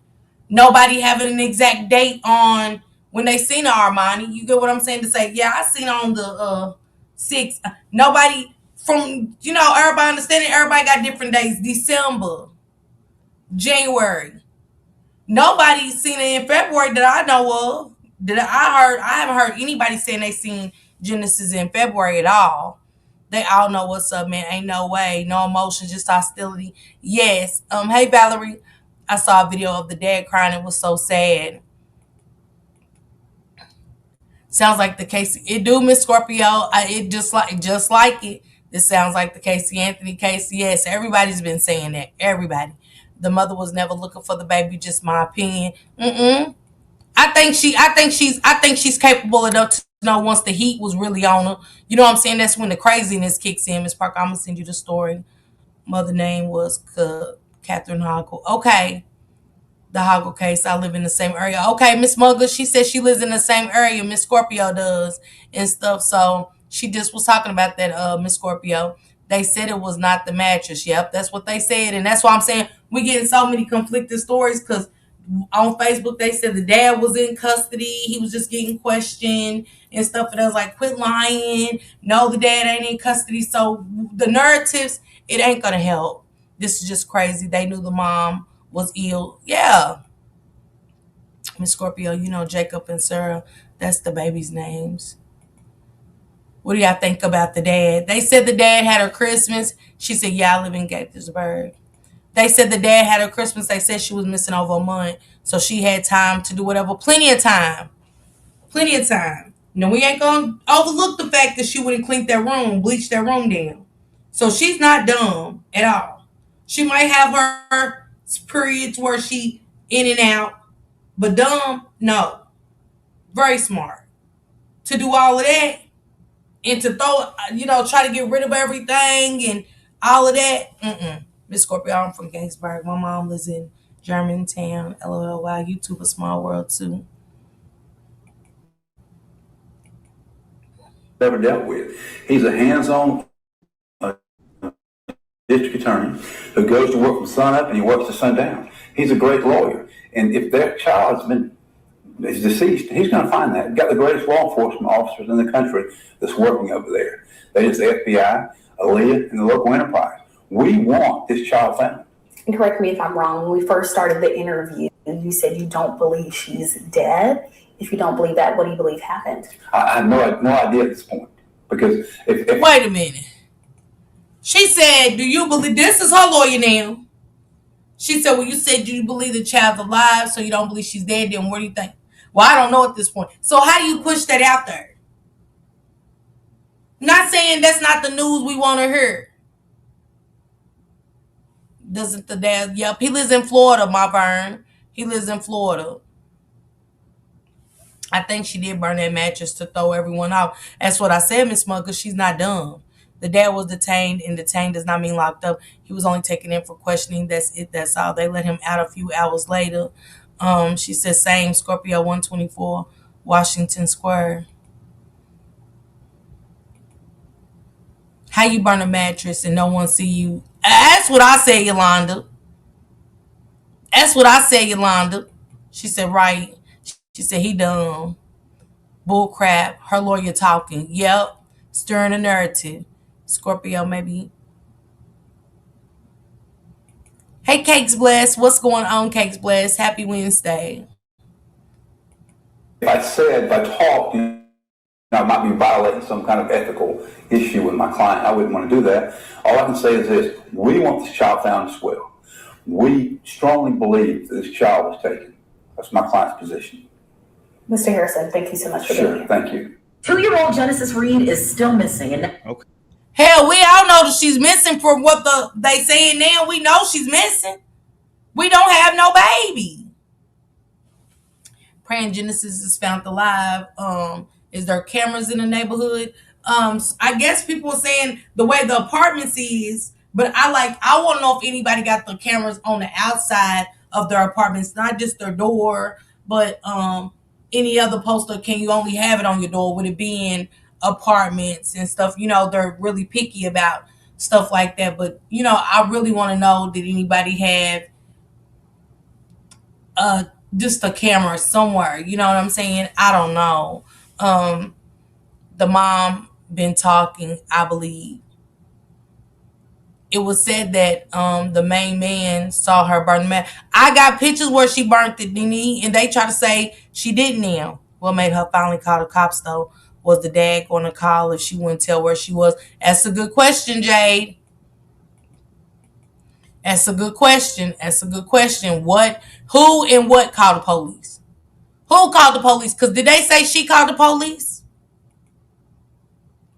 Nobody having an exact date on when they seen the Armani. You get what I'm saying? To say, yeah, I seen on the 6th. Nobody from, everybody understanding, everybody got different dates. December, January. Nobody's seen it in February that I know of. I haven't heard anybody saying they seen Genesis in February at all. They all know what's up, man. Ain't no way, no emotion, just hostility. Yes. Hey Valerie, I saw a video of the dad crying. It was so sad. Sounds like the Casey. It do, Miss Scorpio. It just like it. This sounds like the Casey Anthony case. Yes, everybody's been saying that. Everybody. The mother was never looking for the baby. Just my opinion. I think she's capable enough to know once the heat was really on her. You know what I'm saying? That's when the craziness kicks in. Miss Parker, I'm gonna send you the story. Mother name was Catherine Hoggle. Okay. The Hoggle case. I live in the same area. Okay, Miss Mugler, she said she lives in the same area Miss Scorpio does and stuff. So she just was talking about that, Miss Scorpio. They said it was not the mattress. Yep, that's what they said. And that's why I'm saying we getting so many conflicted stories because on Facebook they said the dad was in custody. He was just getting questioned and stuff. And I was like, quit lying. No, the dad ain't in custody. So the narratives, it ain't going to help. This is just crazy. They knew the mom was ill. Yeah. Miss Scorpio, Jacob and Sarah, that's the baby's names. What do y'all think about the dad? They said the dad had her Christmas. She said, yeah, I live in Gaithersburg. They said the dad had her Christmas. They said she was missing over a month. So she had time to do whatever. Plenty of time. Plenty of time. We ain't going to overlook the fact that she wouldn't clean that room, bleach that room down. So she's not dumb at all. She might have her periods where she in and out, but dumb, no. Very smart. To do all of that and to throw, try to get rid of everything and all of that. Miss Scorpio, I'm from Gaithersburg. My mom lives in Germantown. LOL. Wow, YouTube a small world too. Never dealt with. He's a hands-on district attorney who goes to work from sun up and he works to sundown. He's a great lawyer. And if their child is deceased, he's going to find that. We've got the greatest law enforcement officers in the country that's working over there. That is the FBI, Aaliyah, and the local enterprise. We want this child found. And correct me if I'm wrong, when we first started the interview, you said you don't believe she's dead. If you don't believe that, what do you believe happened? I have no idea at this point. Because if wait a minute. She said, do you believe, this is her lawyer now. She said, well, you said, do you believe the child's alive, so you don't believe she's dead, then what do you think? Well, I don't know at this point. So how do you push that out there? Not saying that's not the news we want to hear. Doesn't the dad? Yep, he lives in Florida, my Vern. He lives in Florida. I think she did burn that mattress to throw everyone out. That's what I said, Miss Mugger. She's not dumb. The dad was detained, and detained does not mean locked up. He was only taken in for questioning. That's it. That's all. They let him out a few hours later. She said, same, Scorpio 124, Washington Square. How you burn a mattress and no one see you? That's what I said, Yolanda. That's what I said, Yolanda. She said, right. She said he dumb. Bull crap. Her lawyer talking. Yep. Stirring the narrative. Scorpio maybe. Hey, Cakes Bless. What's going on, Cakes Bless? Happy Wednesday. If I talk, I might be violating some kind of ethical issue with my client. I wouldn't want to do that. All I can say is this: we want this child found as well. We strongly believe that this child was taken. That's my client's position. Mr. Harrison, thank you so much for being here. Thank you. 2-year-old Genesis Reid is still missing. Okay. Hell, we all know that she's missing from what they saying now. We know she's missing. We don't have no baby. Praying Genesis is found alive. Is there cameras in the neighborhood? I guess people are saying the way the apartments is, but I want to know if anybody got the cameras on the outside of their apartments, not just their door, but any other poster. Can you only have it on your door? Would it be in apartments and stuff? They're really picky about stuff like that. But I really want to know, did anybody have just a camera somewhere? You know what I'm saying? I don't know. The mom been talking, I believe. It was said that the main man saw her burn the man. I got pictures where she burnt it, didn't he? And they try to say she didn't now. What made her finally call the cops, though? Was the dad going to call if she wouldn't tell where she was? That's a good question, Jade. That's a good question. Who and what called the police? Who called the police? Because did they say she called the police?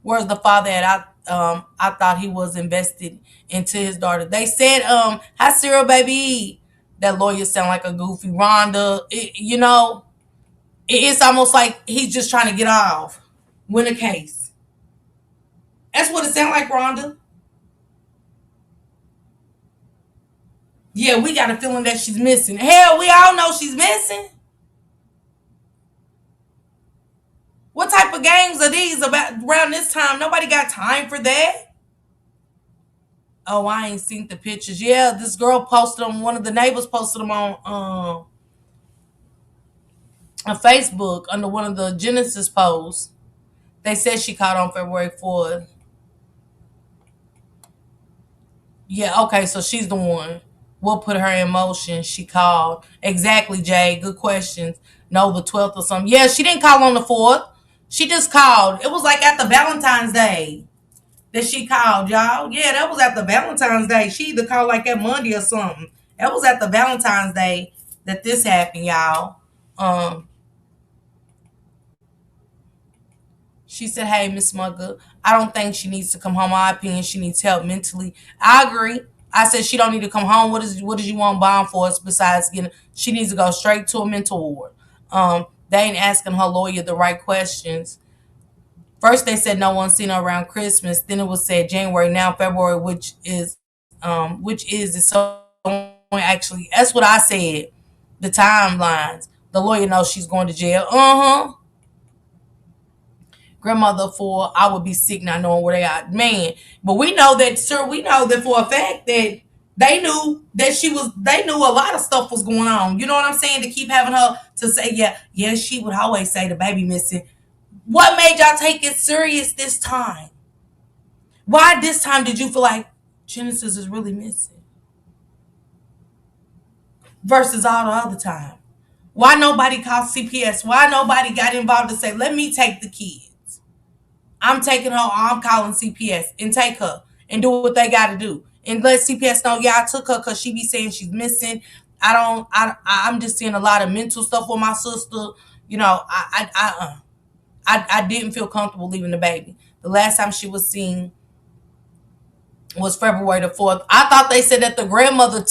Where's the father at? I thought he was invested into his daughter. They said, hi, Cyril, baby. That lawyer sound like a goofy Rhonda. It's almost like he's just trying to get off. Win a case. That's what it sound like, Rhonda. Yeah, we got a feeling that she's missing. Hell, we all know she's missing. What type of games are these about around this time? Nobody got time for that. Oh, I ain't seen the pictures. Yeah, this girl posted them. One of the neighbors posted them on Facebook under one of the Genesis posts. They said she caught on February 4th. Yeah, okay, so she's the one. What put her in motion? She called. Exactly, Jay. Good questions. No, the 12th or something. Yeah, she didn't call on the 4th. She just called. It was like after Valentine's Day that she called, y'all. Yeah, that was after Valentine's Day. She either called like that Monday or something. That was after Valentine's Day that this happened, y'all. She said, hey, Miss Mugger, I don't think she needs to come home. My opinion, she needs help mentally. I agree. I said she don't need to come home. What does you want bond for us besides getting? She needs to go straight to a mental ward. They ain't asking her lawyer the right questions. First they said no one seen her around Christmas. Then it was said January, now February, which is so actually that's what I said. The timelines. The lawyer knows she's going to jail. Grandmother for I would be sick not knowing where they are. Man, but we know that, sir, we know that for a fact that they knew that they knew a lot of stuff was going on. You know what I'm saying? To keep having her to say, yeah, she would always say the baby missing. What made y'all take it serious this time? Why this time did you feel like Genesis is really missing? Versus all the other time. Why nobody called CPS? Why nobody got involved to say, let me take the kid? I'm taking her, I'm calling CPS and take her and do what they got to do. And let CPS know, I took her because she be saying she's missing. I'm just seeing a lot of mental stuff with my sister. I didn't feel comfortable leaving the baby. The last time she was seen was February the 4th. I thought they said that the grandmother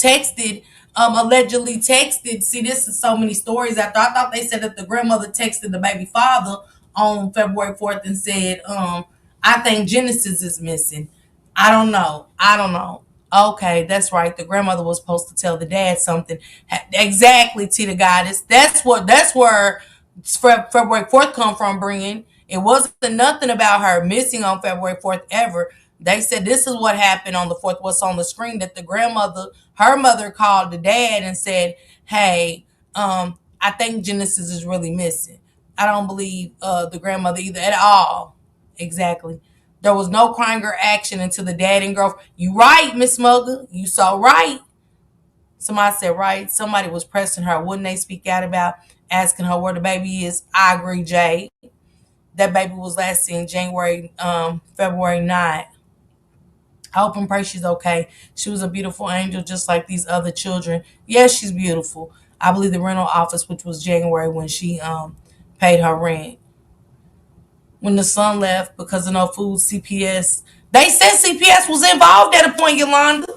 allegedly texted. See, this is so many stories after. I thought they said that the grandmother texted the baby father on February 4th and said, I think Genesis is missing. I don't know. Okay, that's right. The grandmother was supposed to tell the dad something. Exactly, Tita Goddess. That's where February 4th come from, bringing. It wasn't nothing about her missing on February 4th ever. They said this is what happened on the 4th. What's on the screen, that the grandmother, her mother called the dad and said, hey, I think Genesis is really missing. I don't believe the grandmother either at all. Exactly. There was no crying or action until the dad and girlfriend. You right, Miss Mugger. You saw right. Somebody said right. Somebody was pressing her. Wouldn't they speak out about asking her where the baby is? I agree, Jay. That baby was last seen February 9th. I hope and pray she's okay. She was a beautiful angel just like these other children. Yes, she's beautiful. I believe the rental office, which was January when she paid her rent. When the son left because of no food, CPS. They said CPS was involved at a point, Yolanda.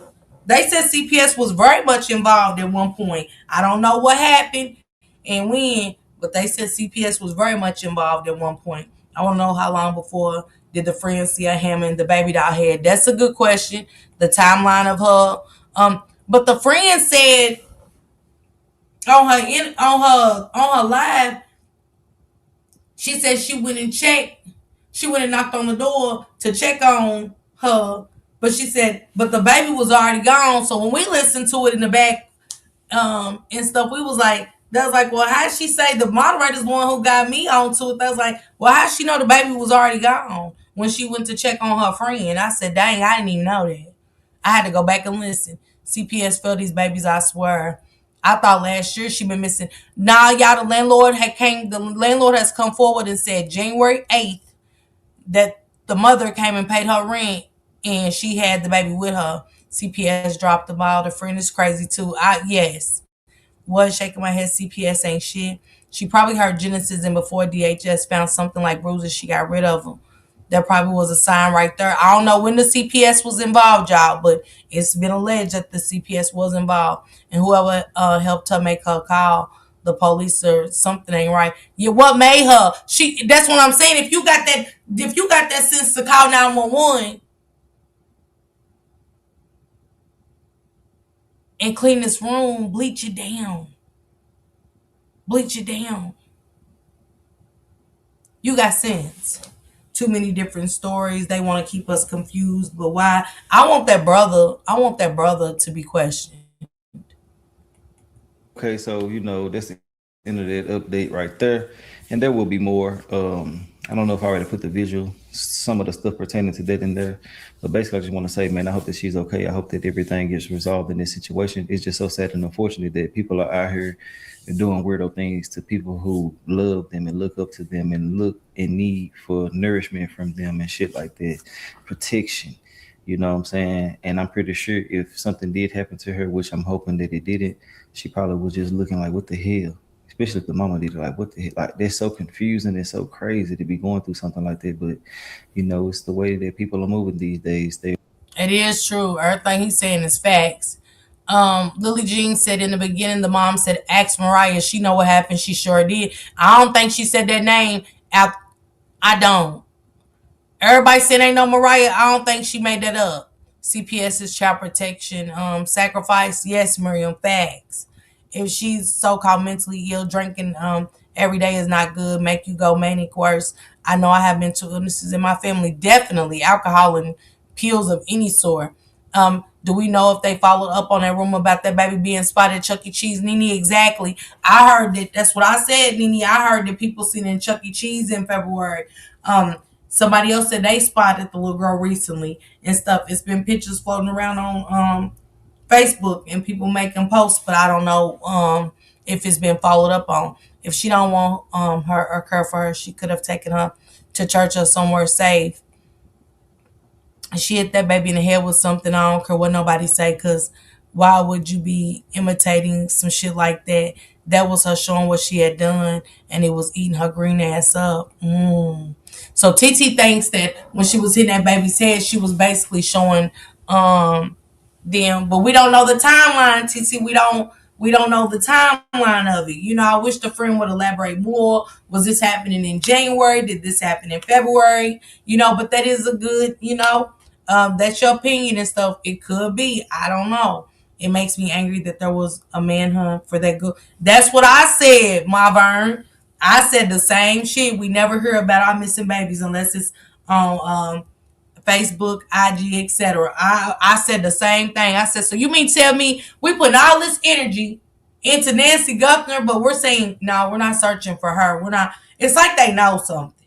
They said CPS was very much involved at one point. I don't know what happened and when, but they said CPS was very much involved at one point. I want to know how long before did the friend see a ham and the baby doll head. That's a good question. The timeline of her. But the friend said on her live, she said she went and checked. She went and knocked on the door to check on her, but she said, but the baby was already gone. So when we listened to it in the back, and stuff, we was like, that was like, well, how she say the moderator's the one who got me onto it? That was like, well, how she know the baby was already gone when she went to check on her friend? I said, dang, I didn't even know that. I had to go back and listen. CPS felt these babies, I swear. I thought last year she been missing. Now, y'all, the landlord has come forward and said January 8th that the mother came and paid her rent and she had the baby with her. CPS dropped the ball. The friend is crazy too. Yes. Was shaking my head. CPS ain't shit. She probably heard Genesis and before DHS found something like bruises, she got rid of them. That probably was a sign right there. I don't know when the CPS was involved, y'all, but it's been alleged that the CPS was involved. And whoever helped her make her call the police or something ain't right. Yeah, what made her? That's what I'm saying. If you got that sense to call 911 and clean this room, bleach it down. Bleach it down. You got sense. Too many different stories. They want to keep us confused, but why? I want that brother to be questioned. Okay, so that's the end of that update right there, and there will be more. I don't know if I already put the visual, some of the stuff pertaining to that in there, but basically, I just want to say, man, I hope that she's okay. I hope that everything gets resolved in this situation. It's just so sad and unfortunate that people are out here doing weirdo things to people who love them and look up to them and look in need for nourishment from them and shit like that, protection. You know what I'm saying? And I'm pretty sure if something did happen to her, which I'm hoping that it didn't, she probably was just looking like, what the hell? Especially if the mama did, like, what the hell? Like, they're so confusing and so crazy to be going through something like that. But, it's the way that people are moving these days. It is true. Everything he's saying is facts. Lily Jean said in the beginning, the mom said, ask Mariah. She know what happened. She sure did. I don't think she said that name. I don't. Everybody said ain't no Mariah. I don't think she made that up. CPS's child protection sacrifice. Yes, Miriam, facts. If she's so-called mentally ill, drinking every day is not good, make you go manic worse. I know I have mental illnesses in my family. Definitely alcohol and pills of any sort. Do we know if they followed up on that rumor about that baby being spotted at Chuck E. Cheese? Nene, exactly. I heard that. That's what I said, Nene. I heard that people seen in Chuck E. Cheese in February. Somebody else said they spotted the little girl recently and stuff. It's been pictures floating around on Facebook and people making posts, but I don't know if it's been followed up on. If she don't want her or care for her, she could have taken her to church or somewhere safe. She hit that baby in the head with something. I don't care what nobody say, because why would you be imitating some shit like that? That was her showing what she had done, and it was eating her green ass up. So TT thinks that when she was hitting that baby's head, she was basically showing them, but we don't know the timeline, TT. We don't know the timeline of it. I wish the friend would elaborate more. Was this happening in January? Did this happen in February? But that is a good, that's your opinion and stuff. It could be. I don't know. It makes me angry that there was a manhunt for that good. That's what I said, Marvern. I said the same shit. We never hear about our missing babies unless it's on Facebook, IG, etc. I said the same thing. I said, so you mean tell me we putting all this energy into Nancy Guthner, but we're saying, no, we're not searching for her. We're not. It's like they know something.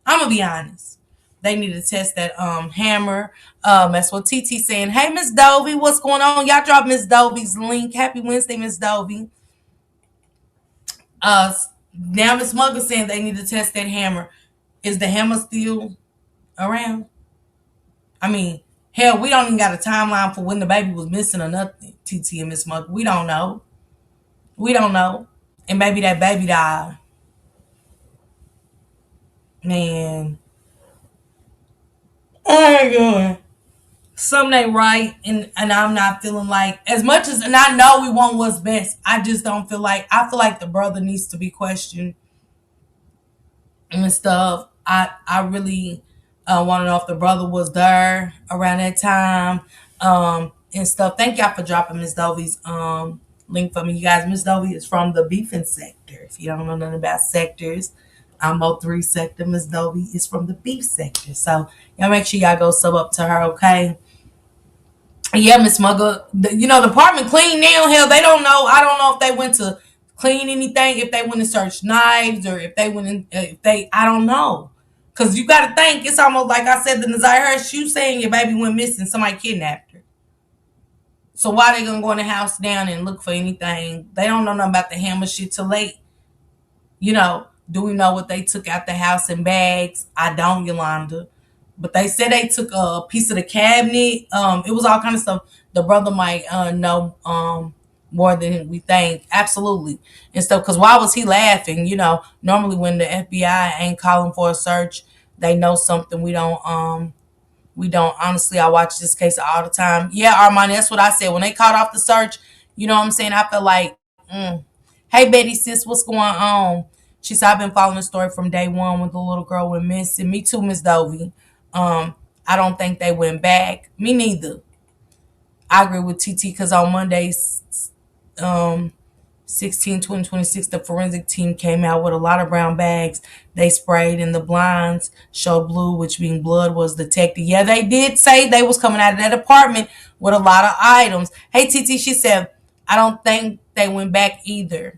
I'm going to be honest. They need to test that hammer. That's what TT saying. Hey, Miss Dovey, what's going on? Y'all drop Miss Dovey's link. Happy Wednesday, Miss Dovey. Now Miss Mugger saying they need to test that hammer. Is the hammer still around? I mean, hell, we don't even got a timeline for when the baby was missing or nothing. TT and Miss Mugger. We don't know. We don't know. And maybe that baby died. Man. Oh my God. Something ain't right, and I'm not feeling like, as much as, and I know we want what's best, I just don't feel like, I feel like the brother needs to be questioned and stuff. I really want to know if the brother was there around that time and stuff. Thank y'all for dropping Miss Dovey's link for me, you guys. Miss Dovey is from the beefing sector. If you don't know nothing about sectors, I'm 03 sector. Miss Dovey is from the beef sector. So y'all make sure y'all go sub up to her, okay? Yeah, Miss Mugger. The apartment clean now. Hell, they don't know. I don't know if they went to clean anything, if they went and searched knives, or if they went in, I don't know. Because you got to think, it's almost like I said, the Nazir Hurst, you saying your baby went missing, somebody kidnapped her. So why they going to go in the house down and look for anything? They don't know nothing about the hammer shit till late. Do we know what they took out the house in bags? I don't, Yolanda. But they said they took a piece of the cabinet. It was all kind of stuff. The brother might know more than we think. Absolutely. And stuff. Because why was he laughing? Normally when the FBI ain't calling for a search, they know something we don't. Honestly, I watch this case all the time. Yeah, Armani, that's what I said. When they caught off the search, you know what I'm saying? I felt like, hey, Betty, sis, what's going on? She said, I've been following the story from day one when the little girl went missing. Me too, Miss Dovey. I don't think they went back. Me neither. I agree with TT because on Monday, 16/20/26, the forensic team came out with a lot of brown bags. They sprayed and the blinds showed blue, which means blood was detected. Yeah, they did say they was coming out of that apartment with a lot of items. Hey, TT, she said, I don't think they went back either.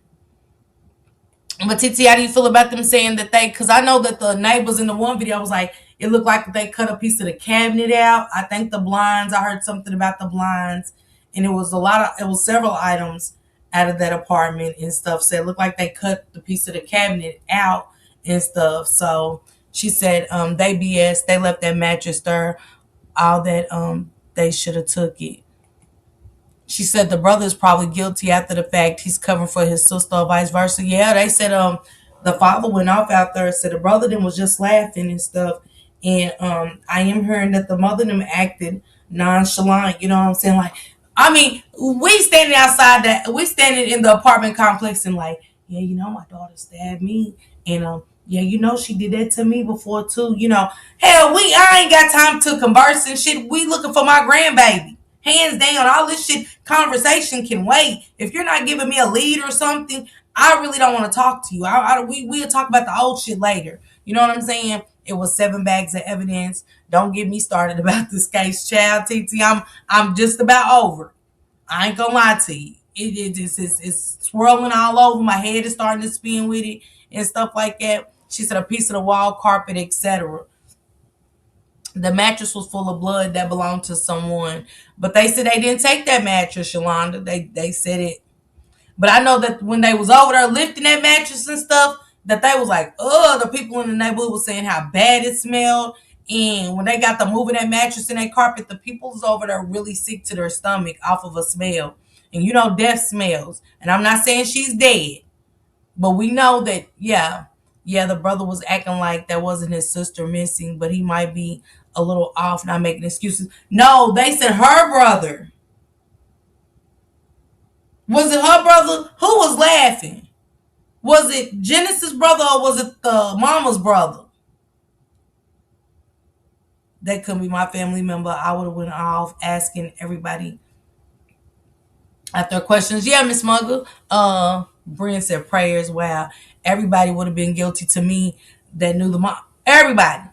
But TT, how do you feel about them saying that because I know that the neighbors in the one video was like, it looked like they cut a piece of the cabinet out. I think the blinds, I heard something about the blinds, and it was several items out of that apartment and stuff. So it looked like they cut the piece of the cabinet out and stuff. So she said they BS, they left that mattress there, all that they should have took it. She said the brother is probably guilty after the fact. He's covering for his sister or vice versa. Yeah, they said the father went off out there. Said the brother then was just laughing and stuff. And I am hearing that the mother them acted nonchalant. You know what I'm saying? Like, I mean, we standing in the apartment complex and like, yeah, my daughter stabbed me. And yeah, she did that to me before too. Hell, I ain't got time to converse and shit. We looking for my grandbaby. Hands down, all this shit, conversation can wait. If you're not giving me a lead or something, I really don't want to talk to you. We'll talk about the old shit later. You know what I'm saying? It was 7 bags of evidence. Don't get me started about this case, child. TT, I'm just about over. I ain't gonna lie to you. It's swirling all over. My head is starting to spin with it and stuff like that. She said a piece of the wall, carpet, etc. The mattress was full of blood that belonged to someone. But they said they didn't take that mattress, Yolanda. They said it. But I know that when they was over there lifting that mattress and stuff, that they was like, the people in the neighborhood was saying how bad it smelled. And when they got to moving that mattress and that carpet, the people was over there really sick to their stomach off of a smell. And death smells. And I'm not saying she's dead. But we know that, yeah, the brother was acting like that wasn't his sister missing, but he might be a little off, not making excuses. No, they said her brother. Was it her brother? Who was laughing? Was it Genesis' brother or was it the mama's brother? That couldn't be my family member. I would have went off asking everybody after questions. Yeah, Miss Mugger. Brian said prayers. Wow. Everybody would have been guilty to me that knew the mom. Everybody.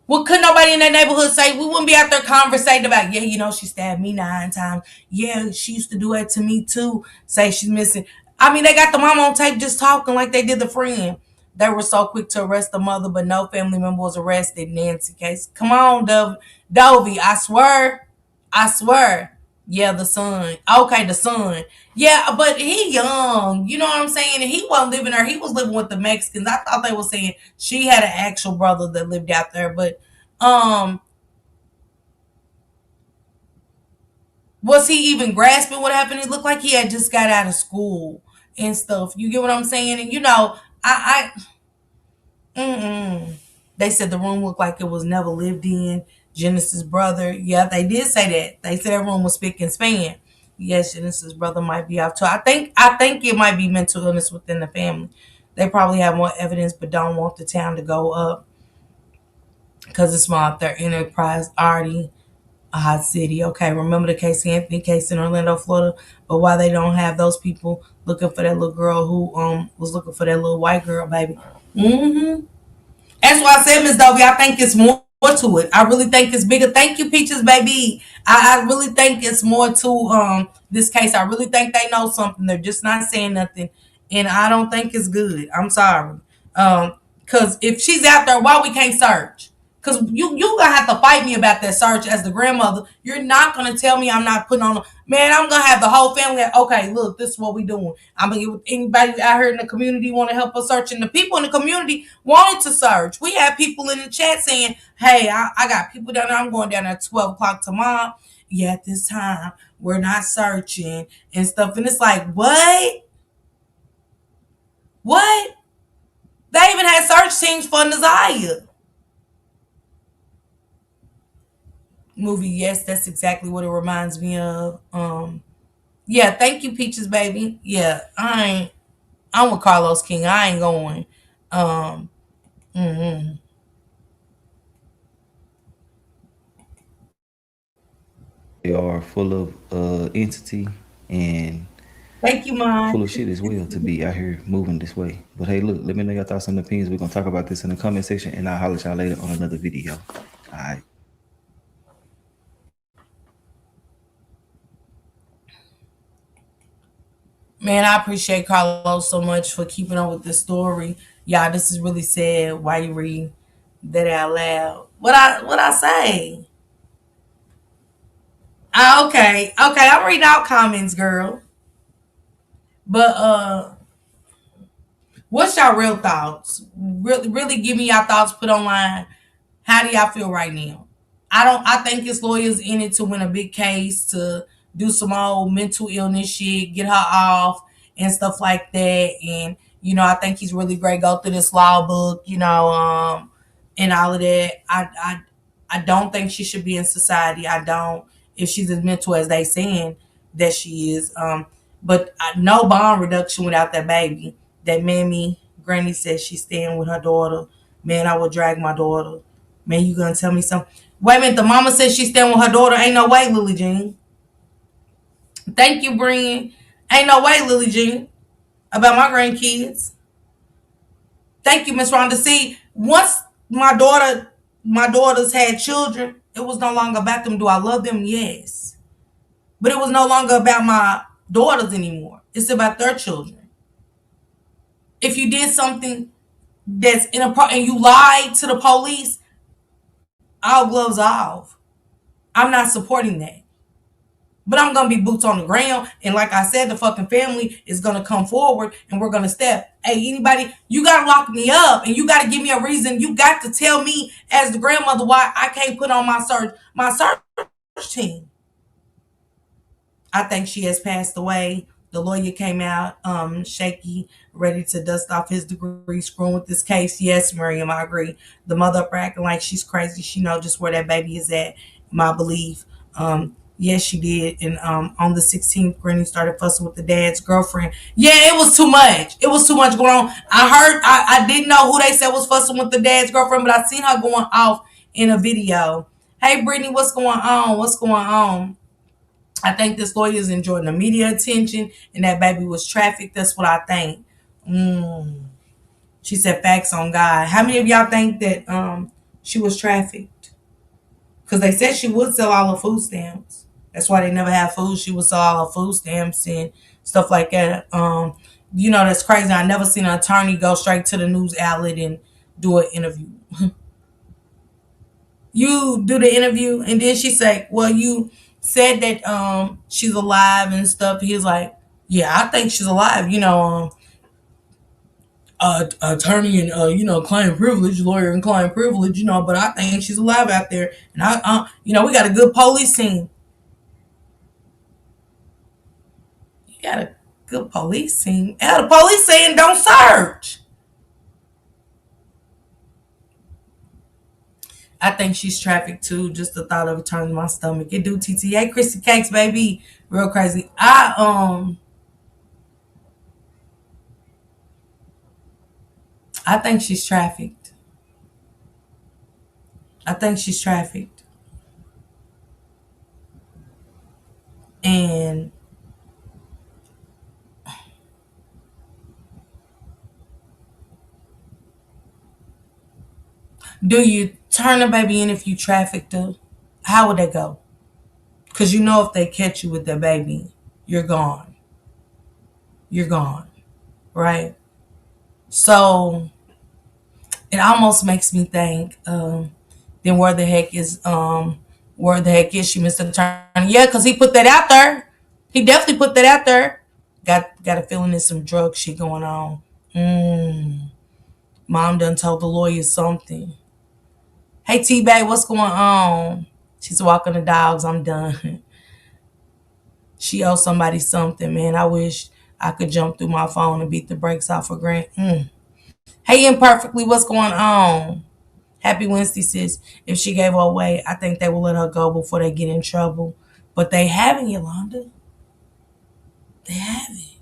What could nobody in that neighborhood say? We wouldn't be out there conversating about, yeah, she stabbed me 9 times. Yeah, she used to do that to me too. Say she's missing. I mean, they got the mom on tape just talking like they did the friend. They were so quick to arrest the mother, but no family member was arrested. Nancy case. Come on, Dovey. I swear. I swear. Yeah, the son. Okay, the son. Yeah, but he young. You know what I'm saying? And he wasn't living there. He was living with the Mexicans. I thought they were saying she had an actual brother that lived out there, but was he even grasping what happened? It looked like he had just got out of school and stuff. You get what I'm saying? And they said the room looked like it was never lived in. Genesis' brother, yeah, they did say that. They said that room was spick and span. Yes, Genesis' brother might be off too. I think it might be mental illness within the family. They probably have more evidence, but don't want the town to go up because it's small. Their enterprise already a hot city. Okay, remember the Casey Anthony case in Orlando, Florida? But why they don't have those people looking for that little girl who was looking for that little white girl, baby? That's why I said, Miss Dovey, I think it's more to it. I really think it's bigger. Thank you, Peaches, baby. I really think it's more to this case. I really think they know something. They're just not saying nothing. And I don't think it's good. I'm sorry. Because if she's out there, why we can't search? Because you gonna have to fight me about that search as the grandmother. You're not gonna tell me I'm not putting on. Man, I'm gonna have the whole family. Okay, look, this is what we doing. I'm gonna get anybody out here in the community want to help us search, and the people in the community wanted to search. We have people in the chat saying, "Hey, I got people down there. I'm going down there at 12 o'clock tomorrow. Yeah, at this time we're not searching and stuff." And it's like, what? What? They even had search teams for Nazaya. Movie, yes, that's exactly what it reminds me of. Yeah, thank you, Peaches, baby. Yeah, I'm with Carlos King. I ain't going. Um, mm-hmm. They are full of entity and Thank you, full Mom. of shit as well to be out here moving this way. But hey, look, let me know your thoughts and opinions. We're gonna talk about this in the comment section, and I'll holler at y'all later on another video. All right. Man, I appreciate Carlos so much for keeping up with this story. Y'all, this is really sad. Why you read that out loud? What I say? Okay. I'm reading out comments, girl. But what's y'all real thoughts? Really give me y'all thoughts put online. How do y'all feel right now? I think his lawyer's in it to win a big case, to do some old mental illness shit, get her off and stuff like that. And, I think he's really great. Go through this law book, and all of that. I don't think she should be in society. I don't, if she's as mental as they saying that she is. But no bond reduction without that baby. That mammy granny says she's staying with her daughter. Man, I would drag my daughter. Man, you gonna tell me something? Wait a minute, the mama says she's staying with her daughter. Ain't no way, Lily Jean. Thank you, Brian. Ain't no way, Lily Jean, about my grandkids. Thank you, Miss Rhonda. See, once my daughters had children, it was no longer about them. Do I love them? Yes. But it was no longer about my daughters anymore. It's about their children. If you did something that's inappropriate and you lied to the police, all gloves off. I'm not supporting that. But I'm going to be boots on the ground. And like I said, the fucking family is going to come forward and we're going to step. Hey, anybody, you got to lock me up and you got to give me a reason. You got to tell me as the grandmother why I can't put on my search team. I think she has passed away. The lawyer came out shaky, ready to dust off his degree, screwing with this case. Yes, Miriam, I agree. The mother up acting like she's crazy. She know just where that baby is at, my belief. Yes, she did. And on the 16th, Granny started fussing with the dad's girlfriend. Yeah, it was too much. It was too much going on. I didn't know who they said was fussing with the dad's girlfriend, but I seen her going off in a video. Hey, Brittany, what's going on? What's going on? I think this lawyer is enjoying the media attention and that baby was trafficked. That's what I think. She said facts on God. How many of y'all think that She was trafficked. Because they said she would sell all her food stamps. That's why they never had food. She would sell all her food stamps and stuff like that. That's crazy. I never seen an attorney go straight to the news outlet and do an interview. You do the interview, and then she said, well, you said that she's alive and stuff. He was like, yeah, I think she's alive. Attorney and client privilege, lawyer and client privilege, but I think she's alive out there. And we got a good policing. You got a good policing. Hell, the police saying don't search. I think she's trafficked too. Just the thought of it turns my stomach. It do TT. Hey, Chrissy Cakes, baby. Real crazy. I think she's trafficked. I think she's trafficked. And do you turn the baby in if you trafficked her? How would that go? Because if they catch you with that baby, you're gone. You're gone. Right? So it almost makes me think, then where the heck is she, Mr. Attorney? Yeah, because he put that out there. He definitely put that out there. Got a feeling there's some drug shit going on. Mom done told the lawyer something. Hey, T-Bag, what's going on? She's walking the dogs. I'm done. She owes somebody something, man. I wish I could jump through my phone and beat the brakes off her Grant. Hey, Imperfectly, what's going on? Happy Wednesday, sis. If she gave her away, I think they will let her go before they get in trouble. But they haven't, Yolanda. They haven't.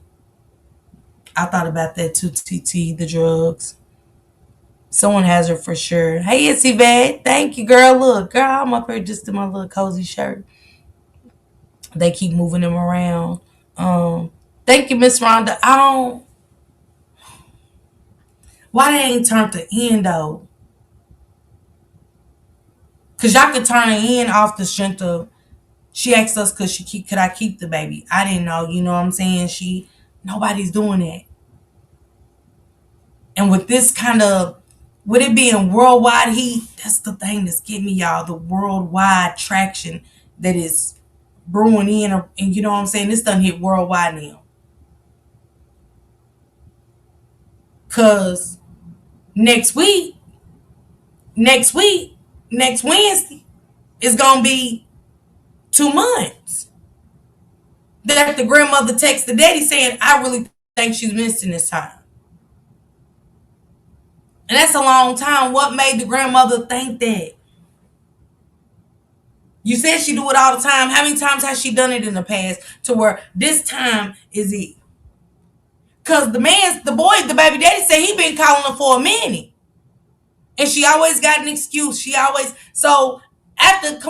I thought about that too, TT, the drugs. Someone has her for sure. Hey, it's Yvette. Thank you, girl. Look, girl, I'm up here just in my little cozy shirt. They keep moving them around. Thank you, Miss Rhonda. Why they ain't turned the end, though? Because y'all could turn her in off the strength of, she asked us could I keep the baby? I didn't know, you know what I'm saying? Nobody's doing that. And with this kind of, with it being worldwide heat, that's the thing that's getting me, y'all. The worldwide traction that is brewing in, and you know what I'm saying? This done hit worldwide now. Because next Wednesday, is going to be 2 months that the grandmother texted daddy saying, I really think she's missing this time. And that's a long time. What made the grandmother think that? You said she do it all the time. How many times has she done it in the past to where this time is it? Because the baby daddy said he been calling her for a minute. And she always got an excuse. Come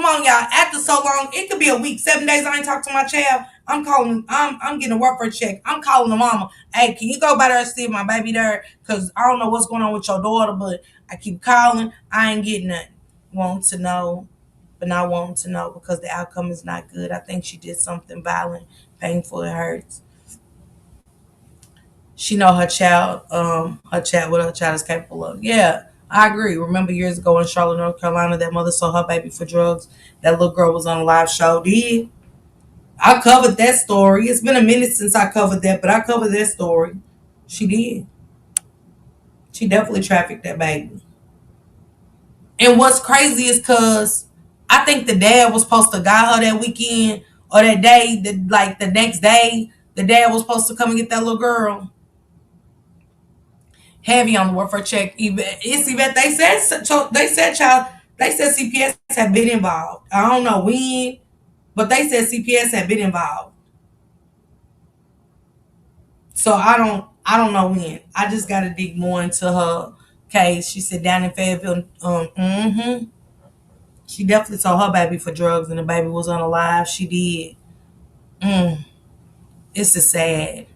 on, y'all, after so long, it could be a week, 7 days I ain't talked to my child. I'm getting a work for a check. I'm calling the mama. Hey, can you go by there and see if my baby there? Because I don't know what's going on with your daughter, but I keep calling. I ain't getting nothing. Want to know, but not wanting to know because the outcome is not good. I think she did something violent, painful, it hurts. She know what her child is capable of. Yeah, I agree. Remember years ago in Charlotte, North Carolina, that mother sold her baby for drugs. That little girl was on a live show. I covered that story. It's been a minute since I covered that, but I covered that story. She did. She definitely trafficked that baby. And what's crazy is because I think the dad was supposed to got her that weekend or that day, the next day, the dad was supposed to come and get that little girl. Heavy on the welfare check. It's Yvette. They said CPS had been involved. I don't know when, but they said CPS had been involved. So I don't know when. I just got to dig more into her case. She said down in Fayetteville. She definitely sold her baby for drugs, and the baby was unalive. She did. It's a sad.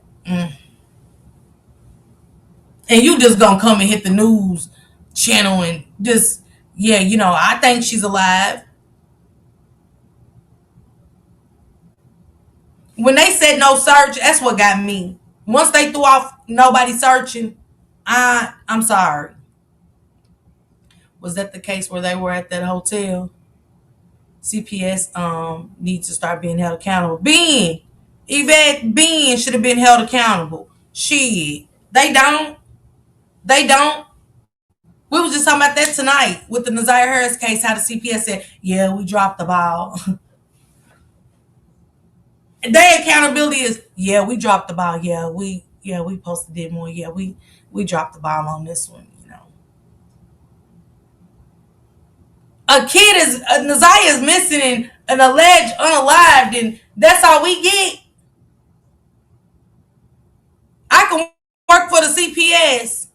And you just gonna come and hit the news channel and just Yeah, I think she's alive. When they said no search, that's what got me. Once they threw off nobody searching, I'm sorry. Was that the case where they were at that hotel? CPS needs to start being held accountable. Yvette Bean should have been held accountable. Shit. They don't. They don't. We was just talking about that tonight with the Nazir Harris case, how the CPS said, yeah, we dropped the ball. Their accountability is, yeah, we dropped the ball. Yeah, we supposed to did more. Yeah, we dropped the ball on this one. A kid is Nazir is missing and an alleged unalived, and that's all we get. I can work for the CPS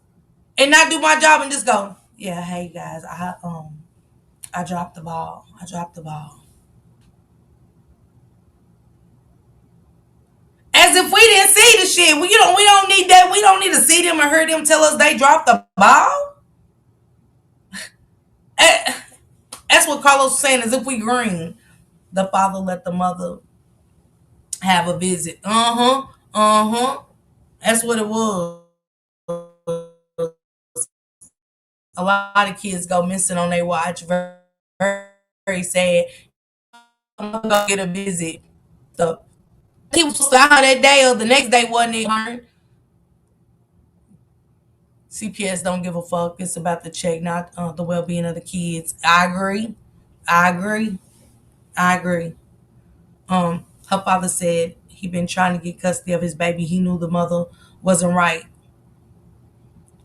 and not do my job and just go, yeah, hey guys, I dropped the ball. I dropped the ball. As if we didn't see the shit. We don't need that. We don't need to see them or hear them tell us they dropped the ball. That's what Carlos was saying, as if we green. The father let the mother have a visit. That's what it was. A lot of kids go missing on their watch. Very, very sad. I'm gonna go get a visit. So he was supposed to out that day or the next day wasn't it? CPS don't give a fuck. It's about the check, not the well-being of the kids. I agree. I agree. I agree. Her father said he been trying to get custody of his baby. He knew the mother wasn't right.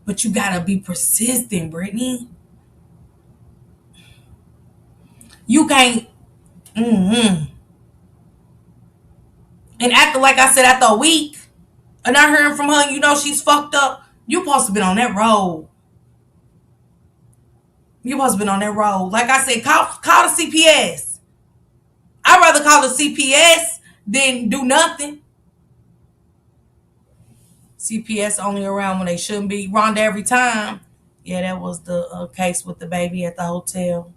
But you gotta be persistent, Brittany. You can't. And after, like I said, after a week, and not hearing from her, she's fucked up. You supposed to been on that road. You supposed to been on that road. Like I said, call the CPS. I'd rather call the CPS than do nothing. CPS only around when they shouldn't be. Rhonda every time. Yeah, that was the case with the baby at the hotel.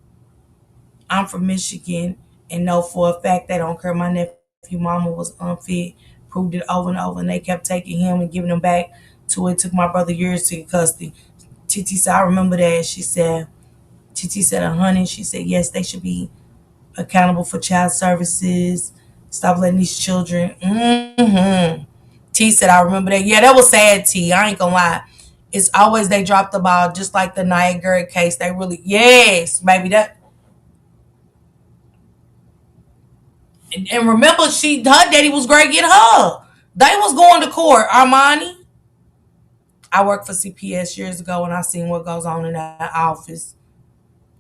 I'm from Michigan and know for a fact they don't care. My nephew mama was unfit, proved it over and over, and they kept taking him and giving him back to it. Took my brother years to get custody. Titi said, I remember that. Titi said, honey, she said, yes, they should be accountable for child services. Stop letting these children. T said, I remember that. Yeah, that was sad, T. I ain't gonna lie. It's always they drop the ball, just like the Niagara case. They really, yes, baby, that. And remember, her daddy was great get her. They was going to court, Armani. I worked for CPS years ago and I seen what goes on in that office.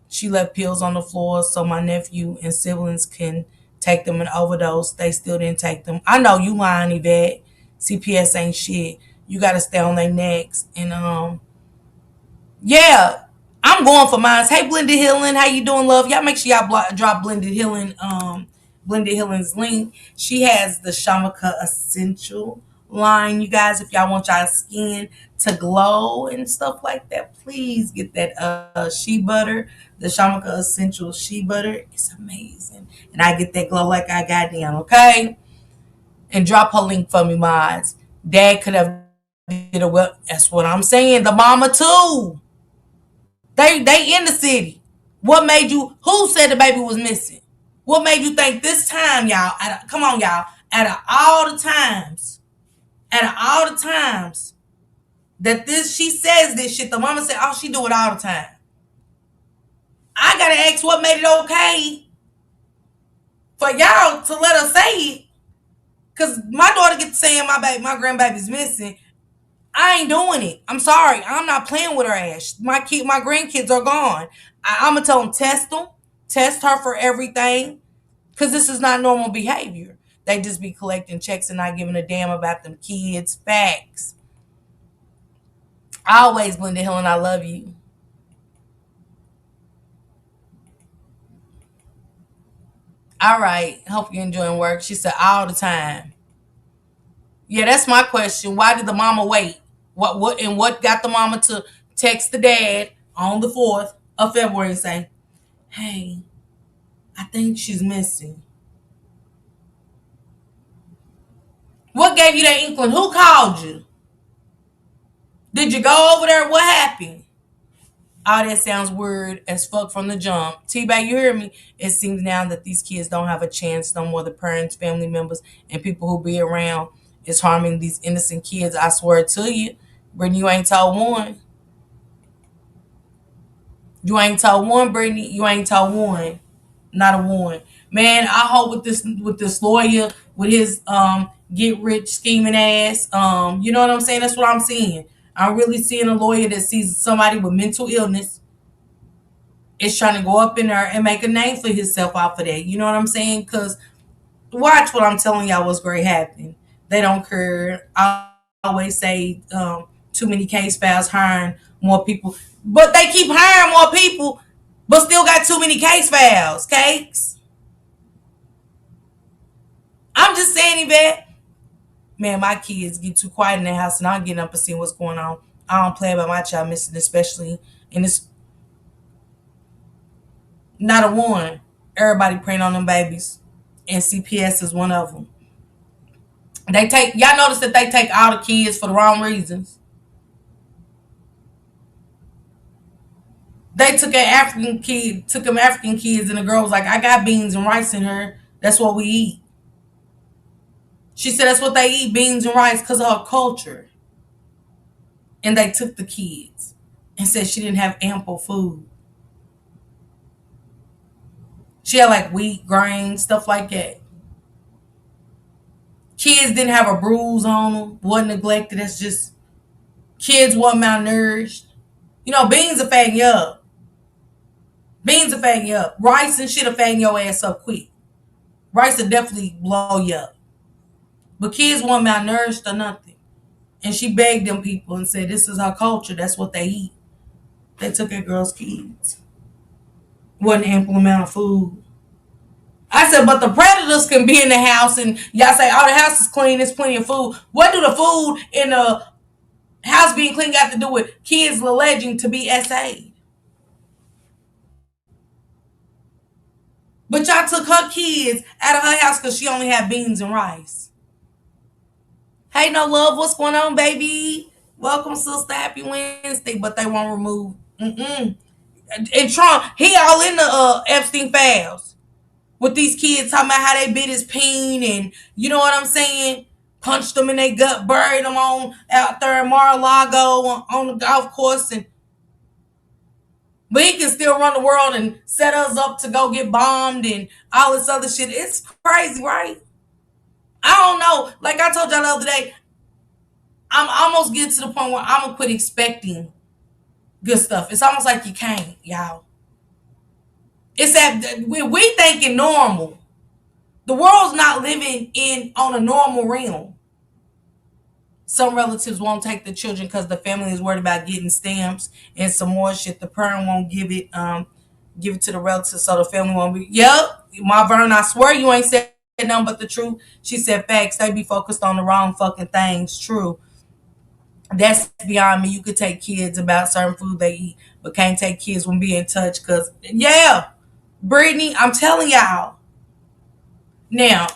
She left pills on the floor so my nephew and siblings can take them and overdose. They still didn't take them. I know you lying, Yvette. CPS ain't shit. You got to stay on their necks. And yeah, I'm going for mine. Hey, Blended Healing, how you doing, love? Y'all make sure y'all drop Blended Healing, Blended Healing's link. She has the Shamika Essential line, you guys. If y'all want y'all skin to glow and stuff like that, please get that shea butter. The Shamika Essential Shea Butter is amazing. And I get that glow like I got down, okay? And drop her link for me, mods. Dad could have did a well. That's what I'm saying. The mama too. They in the city. What made you? Who said the baby was missing? What made you think this time, y'all? Come on, y'all. Out of all the times that she says this shit, the mama said, "Oh, she do it all the time." I gotta ask, what made it okay for y'all to let her say it? Cause my daughter gets saying my grandbaby's missing. I ain't doing it. I'm sorry. I'm not playing with her ass. My grandkids are gone. I'm gonna tell them, test her for everything, cause this is not normal behavior. They just be collecting checks and not giving a damn about them kids. Facts. Always, Blended Helen, I love you. All right. Hope you're enjoying work. She said all the time. Yeah, that's my question. Why did the mama wait? What got the mama to text the dad on the 4th of February and say, hey, I think she's missing. What gave you that inkling? Who called you? Did you go over there? What happened? All that sounds weird as fuck from the jump. T-Bag, you hear me? It seems now that these kids don't have a chance no more. The parents, family members, and people who be around is harming these innocent kids. I swear to you. Brittany, you ain't told one. You ain't told one, Brittany. You ain't told one. Not a one. Man, I hope with this lawyer, with his get rich scheming ass, you know what I'm saying? That's what I'm seeing. I'm really seeing a lawyer that sees somebody with mental illness is trying to go up in there and make a name for himself off of that. You know what I'm saying? Because watch what I'm telling y'all what's great happening. They don't care. I always say too many case files hiring more people. But they keep hiring more people, but still got too many case files. Cakes. I'm just saying, Yvette. Man, my kids get too quiet in the house and I'm getting up and seeing what's going on. I don't play about my child missing, especially in this. Not a one. Everybody praying on them babies. And CPS is one of them. Y'all notice that they take all the kids for the wrong reasons. They took them African kids, and the girl was like, I got beans and rice in her. That's what we eat. She said that's what they eat, beans and rice, because of her culture. And they took the kids and said she didn't have ample food. She had like wheat, grain, stuff like that. Kids didn't have a bruise on them, wasn't neglected. That's just, kids wasn't malnourished. You know, beans will fatten you up. Beans will fatten you up. Rice and shit will fatten your ass up quick. Rice will definitely blow you up. But kids weren't malnourished or nothing. And she begged them people and said, this is her culture. That's what they eat. They took that girl's kids. Wasn't ample amount of food. I said, but the predators can be in the house and y'all say, oh, the house is clean, there's plenty of food. What do the food in the house being clean got to do with kids alleging to be SA'd? But y'all took her kids out of her house because she only had beans and rice. Hey, no love, what's going on, baby? Welcome, sister. Happy Wednesday. But they won't remove. And Trump, he all in the Epstein files with these kids talking about how they bit his peen and you know what I'm saying? Punched them in their gut, buried them on out there in Mar-a-Lago on the golf course, but he can still run the world and set us up to go get bombed and all this other shit. It's crazy, right? I don't know. Like I told y'all the other day, I'm almost getting to the point where I'm gonna quit expecting good stuff. It's almost like you can't, y'all. It's that we thinking normal. The world's not living on a normal realm. Some relatives won't take the children because the family is worried about getting stamps and some more shit. The parent won't give it to the relatives, so the family won't be. Yep, my Vern, I swear you ain't said nothing but the truth. She said facts. They be focused on the wrong fucking things. True. That's beyond me. You could take kids about certain food they eat, but can't take kids when be in touch. Cause yeah, Brittany, I'm telling y'all. Now,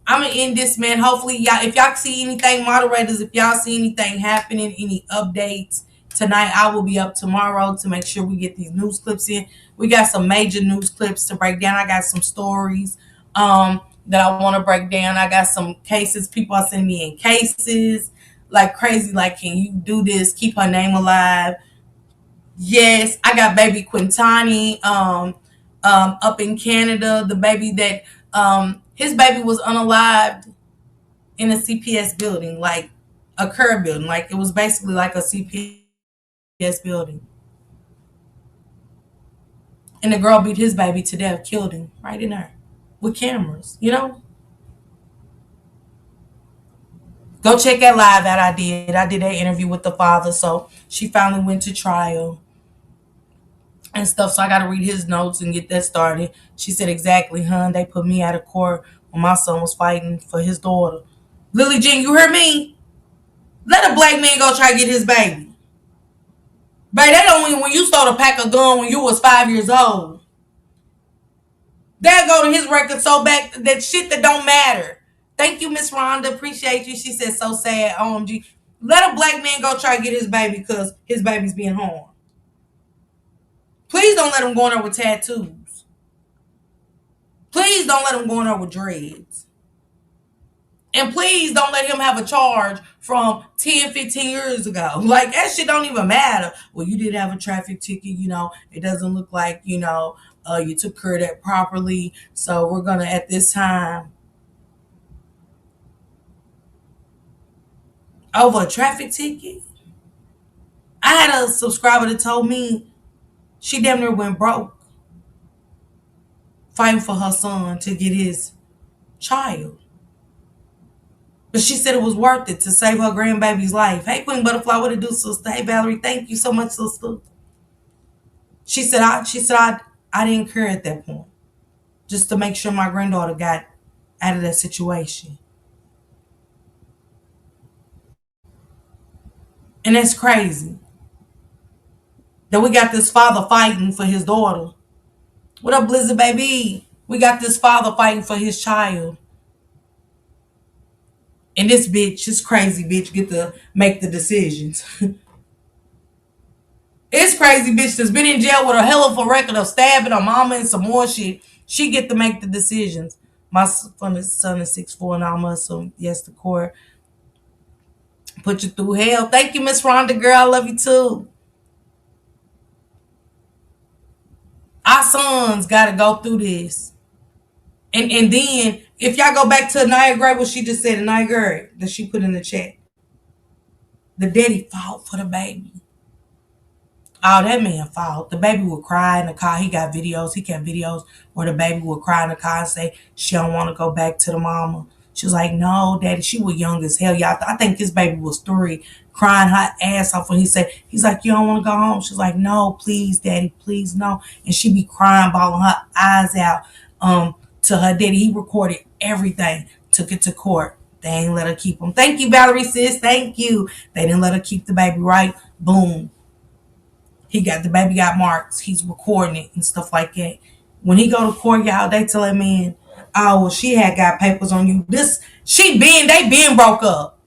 I'm gonna end this, man. Hopefully, y'all, if y'all see anything, moderators, if y'all see anything happening, any updates tonight, I will be up tomorrow to make sure we get these news clips in. We got some major news clips to break down. I got some stories that I want to break down. I got some cases. People are sending me in cases like crazy. Like, can you do this? Keep her name alive. Yes, I got baby Quintani up in Canada. The baby that his baby was unalived in a CPS building, like a curb building. Like it was basically like a CPS building. And the girl beat his baby to death, killed him right in there with cameras, you know? Go check that live that I did. I did that interview with the father, so she finally went to trial and stuff. So I got to read his notes and get that started. She said, exactly, hun. They put me out of court when my son was fighting for his daughter. Lily Jean, you heard me? Let a black man go try to get his baby. Babe, that don't mean when you start to pack a gun when you was 5 years old. They'll go to his record so back that shit that don't matter. Thank you, Miss Rhonda. Appreciate you. She said so sad. OMG. Let a black man go try to get his baby because his baby's being harmed. Please don't let him go in there with tattoos. Please don't let him go in there with dreads. And please don't let him have a charge from 10, 15 years ago. Like, that shit don't even matter. Well, you did have a traffic ticket, it doesn't look like, you took care of that properly. So we're going to, at this time, over a traffic ticket. I had a subscriber that told me she damn near went broke fighting for her son to get his child. But she said it was worth it to save her grandbaby's life. Hey, Queen Butterfly, what it do, sister? Hey, Valerie, thank you so much, sister. She said I didn't care at that point. Just to make sure my granddaughter got out of that situation. And that's crazy. That we got this father fighting for his daughter. What up, Blizzard baby? We got this father fighting for his child. And this bitch, this crazy bitch, get to make the decisions. It's crazy bitch that's been in jail with a hell of a record of stabbing her mama and some more shit. She get to make the decisions. My son is 6'4" and I'm assume yes, the court put you through hell. Thank you, Miss Rhonda, girl. I love you too. Our sons got to go through this. And then, if y'all go back to Anaya Gray, what she just said, Anaya Gray, that she put in the chat. The daddy fought for the baby. Oh, that man fought. The baby would cry in the car. He got videos. He kept videos where the baby would cry in the car and say, she don't want to go back to the mama. She was like, no, daddy, she was young as hell. Y'all, I think this baby was 3, crying her ass off when he's like, you don't want to go home? She's like, no, please, daddy, please, no. And she be crying, bawling her eyes out to her daddy. He recorded everything, took it to court. They ain't let her keep him. Thank you, Valerie, sis. Thank you. They didn't let her keep the baby, right? Boom. The baby got marks. He's recording it and stuff like that. When he go to court, y'all, they tell that man, oh, well, she had got papers on you. They been broke up.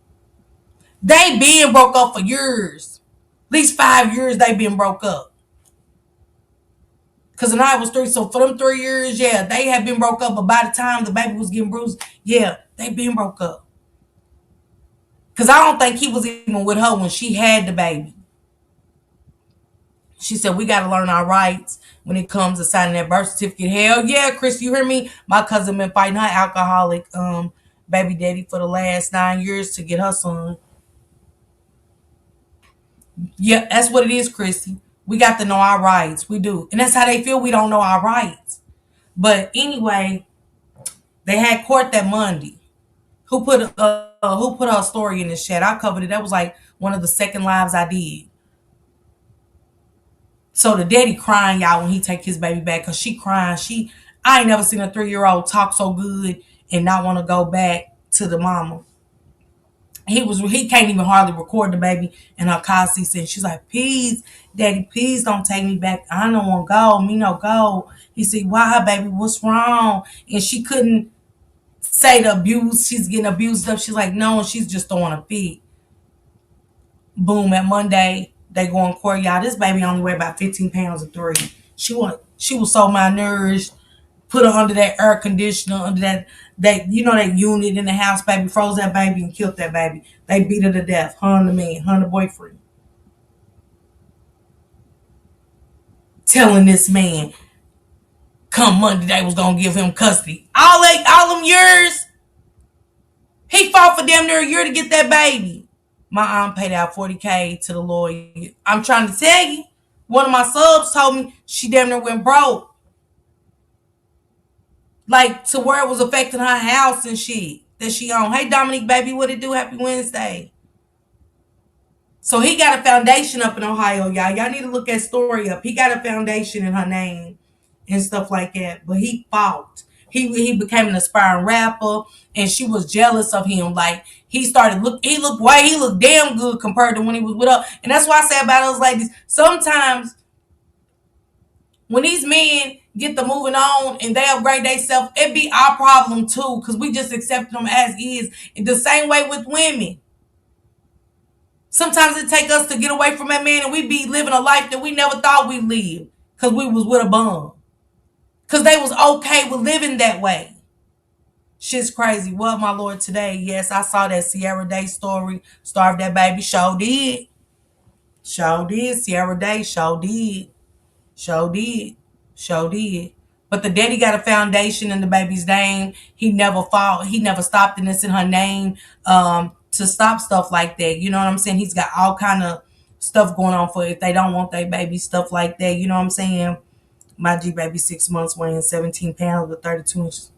They been broke up for years. At least 5 years they been broke up. Because when I was 3, so for them 3 years, yeah, they had been broke up. But by the time the baby was getting bruised, yeah, they been broke up. Because I don't think he was even with her when she had the baby. She said, we got to learn our rights when it comes to signing that birth certificate. Hell yeah, Chris, you hear me? My cousin been fighting her alcoholic baby daddy for the last 9 years to get her son. Yeah, that's what it is, Chrissy. We got to know our rights. We do. And that's how they feel we don't know our rights. But anyway, they had court that Monday. Who put her story in the chat? I covered it. That was like one of the second lives I did. So the daddy crying, y'all, when he take his baby back, because she crying. I ain't never seen a 3-year-old talk so good and not want to go back to the mama. He can't even hardly record the baby in her car seat. And she's like, please, daddy, please don't take me back. I don't want to go. Me no go. He said, why, baby? What's wrong? And she couldn't say the abuse. She's getting abused up. She's like, no, and she's just throwing a fit. Boom, at Monday, they go in court, y'all. This baby only weighed about 15 pounds of 3. She was so malnourished. Put her under that air conditioner, under that that unit in the house, baby. Froze that baby and killed that baby. They beat her to death. Her and the man, her and the boyfriend. Telling this man, come Monday, they was gonna give him custody. All them years. He fought for damn near a year to get that baby. My aunt paid out $40K to the lawyer. I'm trying to tell you, one of my subs told me she damn near went broke. Like, to where it was affecting her house and shit that she owned. Hey, Dominique, baby, what it do? Happy Wednesday. So he got a foundation up in Ohio, y'all. Y'all need to look that story up. He got a foundation in her name and stuff like that. But he fought. he became an aspiring rapper, and she was jealous of him. Like he looked damn good compared to when he was with her. And that's why I say about those ladies, sometimes when these men get to moving on and they upgrade themselves, it be our problem too, because we just accept them as is. In the same way with women. Sometimes it take us to get away from that man and we be living a life that we never thought we'd live because we was with a bum. Because they was okay with living that way. Shit's crazy. Well, my Lord, today, yes, I saw that Sierra Day story. Starved that baby. Show did. Show did. Sierra Day. Show did. Show did. Show did. But the daddy got a foundation in the baby's name. He never fought. He never stopped in this in her name to stop stuff like that. You know what I'm saying? He's got all kind of stuff going on for if they don't want their baby, stuff like that. You know what I'm saying? My G baby, 6 months, weighing 17 pounds with 32 inches.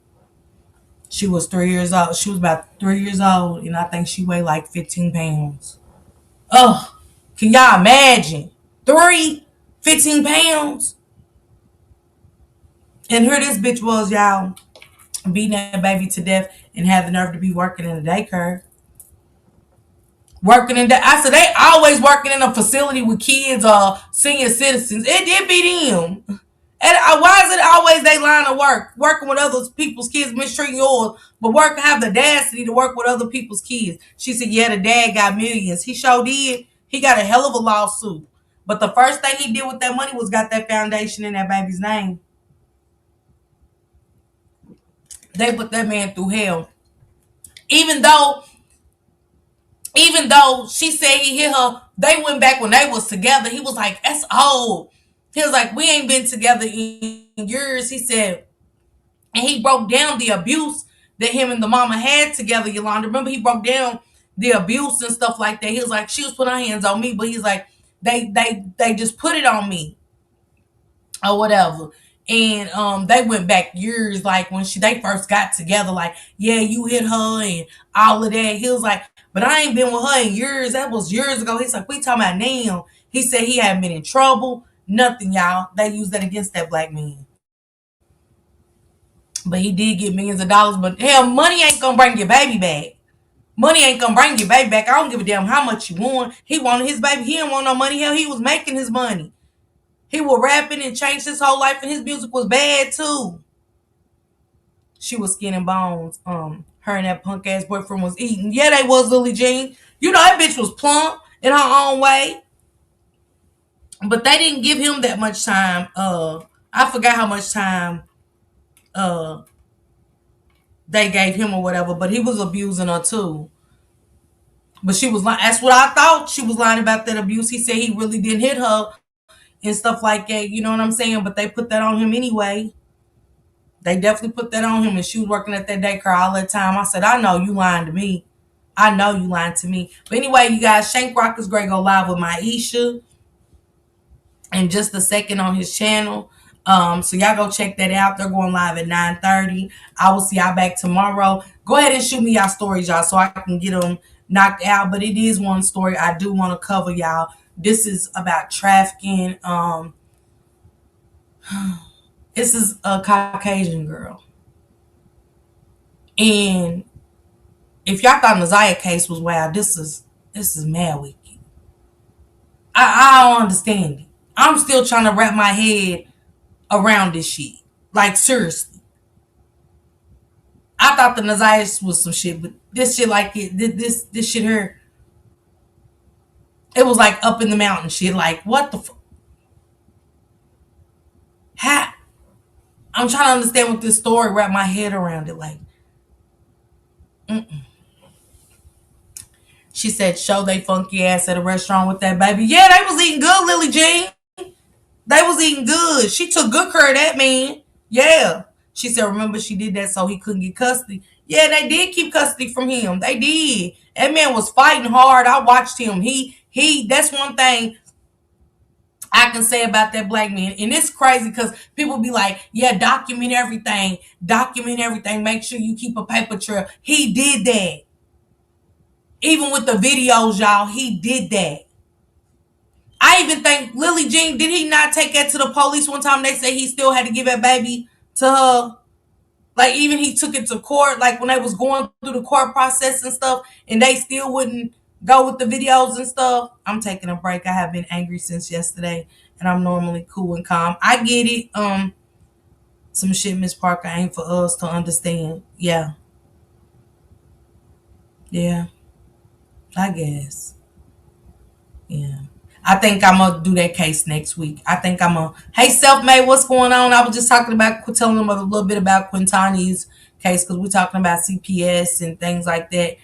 She was 3 years old. She was about 3 years old, and I think she weighed like 15 pounds. Oh, can y'all imagine? 15 pounds? And here this bitch was, y'all, beating that baby to death and had the nerve to be working in the daycare. I said, they always working in a facility with kids or senior citizens. It did be them. And why is it always they line of work? Working with other people's kids, mistreating yours, but have the audacity to work with other people's kids. She said, yeah, the dad got millions. He sure did. He got a hell of a lawsuit. But the first thing he did with that money was got that foundation in that baby's name. They put that man through hell. Even though she said he hit her, they went back when they was together. He was like, that's old. He was like, we ain't been together in years. He said, and he broke down the abuse that him and the mama had together, Yolanda. Remember, he broke down the abuse and stuff like that. He was like, she was putting her hands on me, but he's like, they just put it on me or whatever. And they went back years, like when they first got together, like, yeah, you hit her and all of that. He was like, but I ain't been with her in years. That was years ago. He's like, we talking about now. He said he hadn't been in trouble. Nothing, y'all. They used that against that black man. But he did get millions of dollars. But hell, money ain't gonna bring your baby back. Money ain't gonna bring your baby back. I don't give a damn how much you want. He wanted his baby. He didn't want no money. Hell, he was making his money. He was rapping and changed his whole life, and his music was bad too. She was skin and bones. Her and that punk ass boyfriend was eating. Yeah, they was, Lily Jean. You know that bitch was plump in her own way. But they didn't give him that much time. I forgot how much time they gave him or whatever, but he was abusing her too. But she was like, that's what I thought. She was lying about that abuse. He said he really didn't hit her and stuff like that. You know what I'm saying? But they put that on him anyway. They definitely put that on him, and she was working at that daycare all that time. I said, I know you lying to me. I know you lying to me. But anyway, you guys, Shank Rock is great. Go live with Maisha in just a second on his channel. So y'all go check that out. They're going live at 9:30. I will see y'all back tomorrow. Go ahead and shoot me y'all stories, y'all, so I can get them knocked out. But it is one story I do want to cover, y'all. This is about trafficking. This is a Caucasian girl. And if y'all thought Naziah case was wild, this is mad wicked. I don't understand it. I'm still trying to wrap my head around this shit. Like, seriously. I thought the Naziah was some shit, but this shit like it, this shit here, it was like up in the mountain shit. Like, what the fuck? How? I'm trying to understand what this story, wrap my head around it. Like, She said, show they funky ass at a restaurant with that baby. Yeah, they was eating good, Lily Jean. They was eating good. She took good care of that man. Yeah. She said, remember, she did that so he couldn't get custody. Yeah, they did keep custody from him. They did. That man was fighting hard. I watched him. That's one thing I can say about that black man. And it's crazy because people be like, yeah, document everything. Document everything. Make sure you keep a paper trail. He did that. Even with the videos, y'all, he did that. I even think Lily Jean, did he not take that to the police one time? They say he still had to give that baby to her. Like, even he took it to court, like when they was going through the court process and stuff, and they still wouldn't go with the videos and stuff. I'm taking a break. I have been angry since yesterday, and I'm normally cool and calm. I get it. Some shit, Miss Parker, ain't for us to understand. Yeah. Yeah. I guess. Yeah. I think I'm gonna do that case next week. I think I'm gonna. Hey, self-made, what's going on? I was just talking about telling them a little bit about Quintani's case because we're talking about CPS and things like that.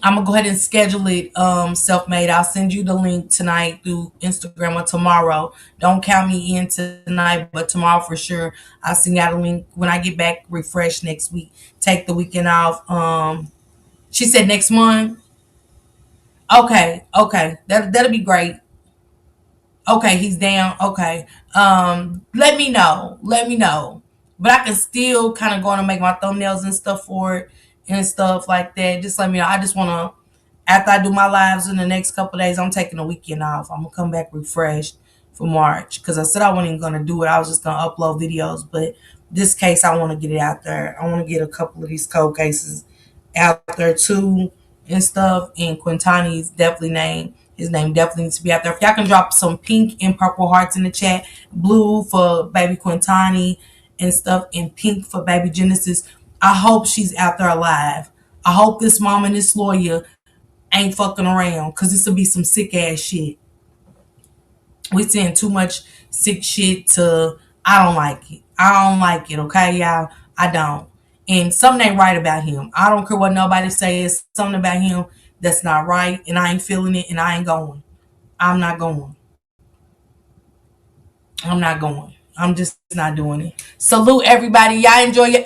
I'm gonna go ahead and schedule it. Self-made. I'll send you the link tonight through Instagram or tomorrow. Don't count me in tonight, but tomorrow for sure. I'll send you out a link when I get back refreshed next week. Take the weekend off. She said next month. Okay. That'll be great. Okay, he's down. Okay. Let me know. Let me know. But I can still kind of go on and make my thumbnails and stuff for it and stuff like that. Just let me know. I just want to, after I do my lives in the next couple of days, I'm taking a weekend off. I'm going to come back refreshed for March because I said I wasn't even going to do it. I was just going to upload videos. But this case, I want to get it out there. I want to get a couple of these cold cases out there too and stuff. And Quintani's definitely name. His name definitely needs to be out there. If y'all can drop some pink and purple hearts in the chat, blue for baby Quintani and stuff, and pink for baby Genesis. I hope she's out there alive. I hope this mom and this lawyer ain't fucking around because this will be some sick ass shit. We seeing too much sick shit to, I don't like it. I don't like it, okay, y'all? I don't. And something ain't right about him. I don't care what nobody says. Something about him that's not right, and I ain't feeling it, and I ain't going. I'm not going. I'm not going. I'm just not doing it. Salute everybody. Y'all enjoy your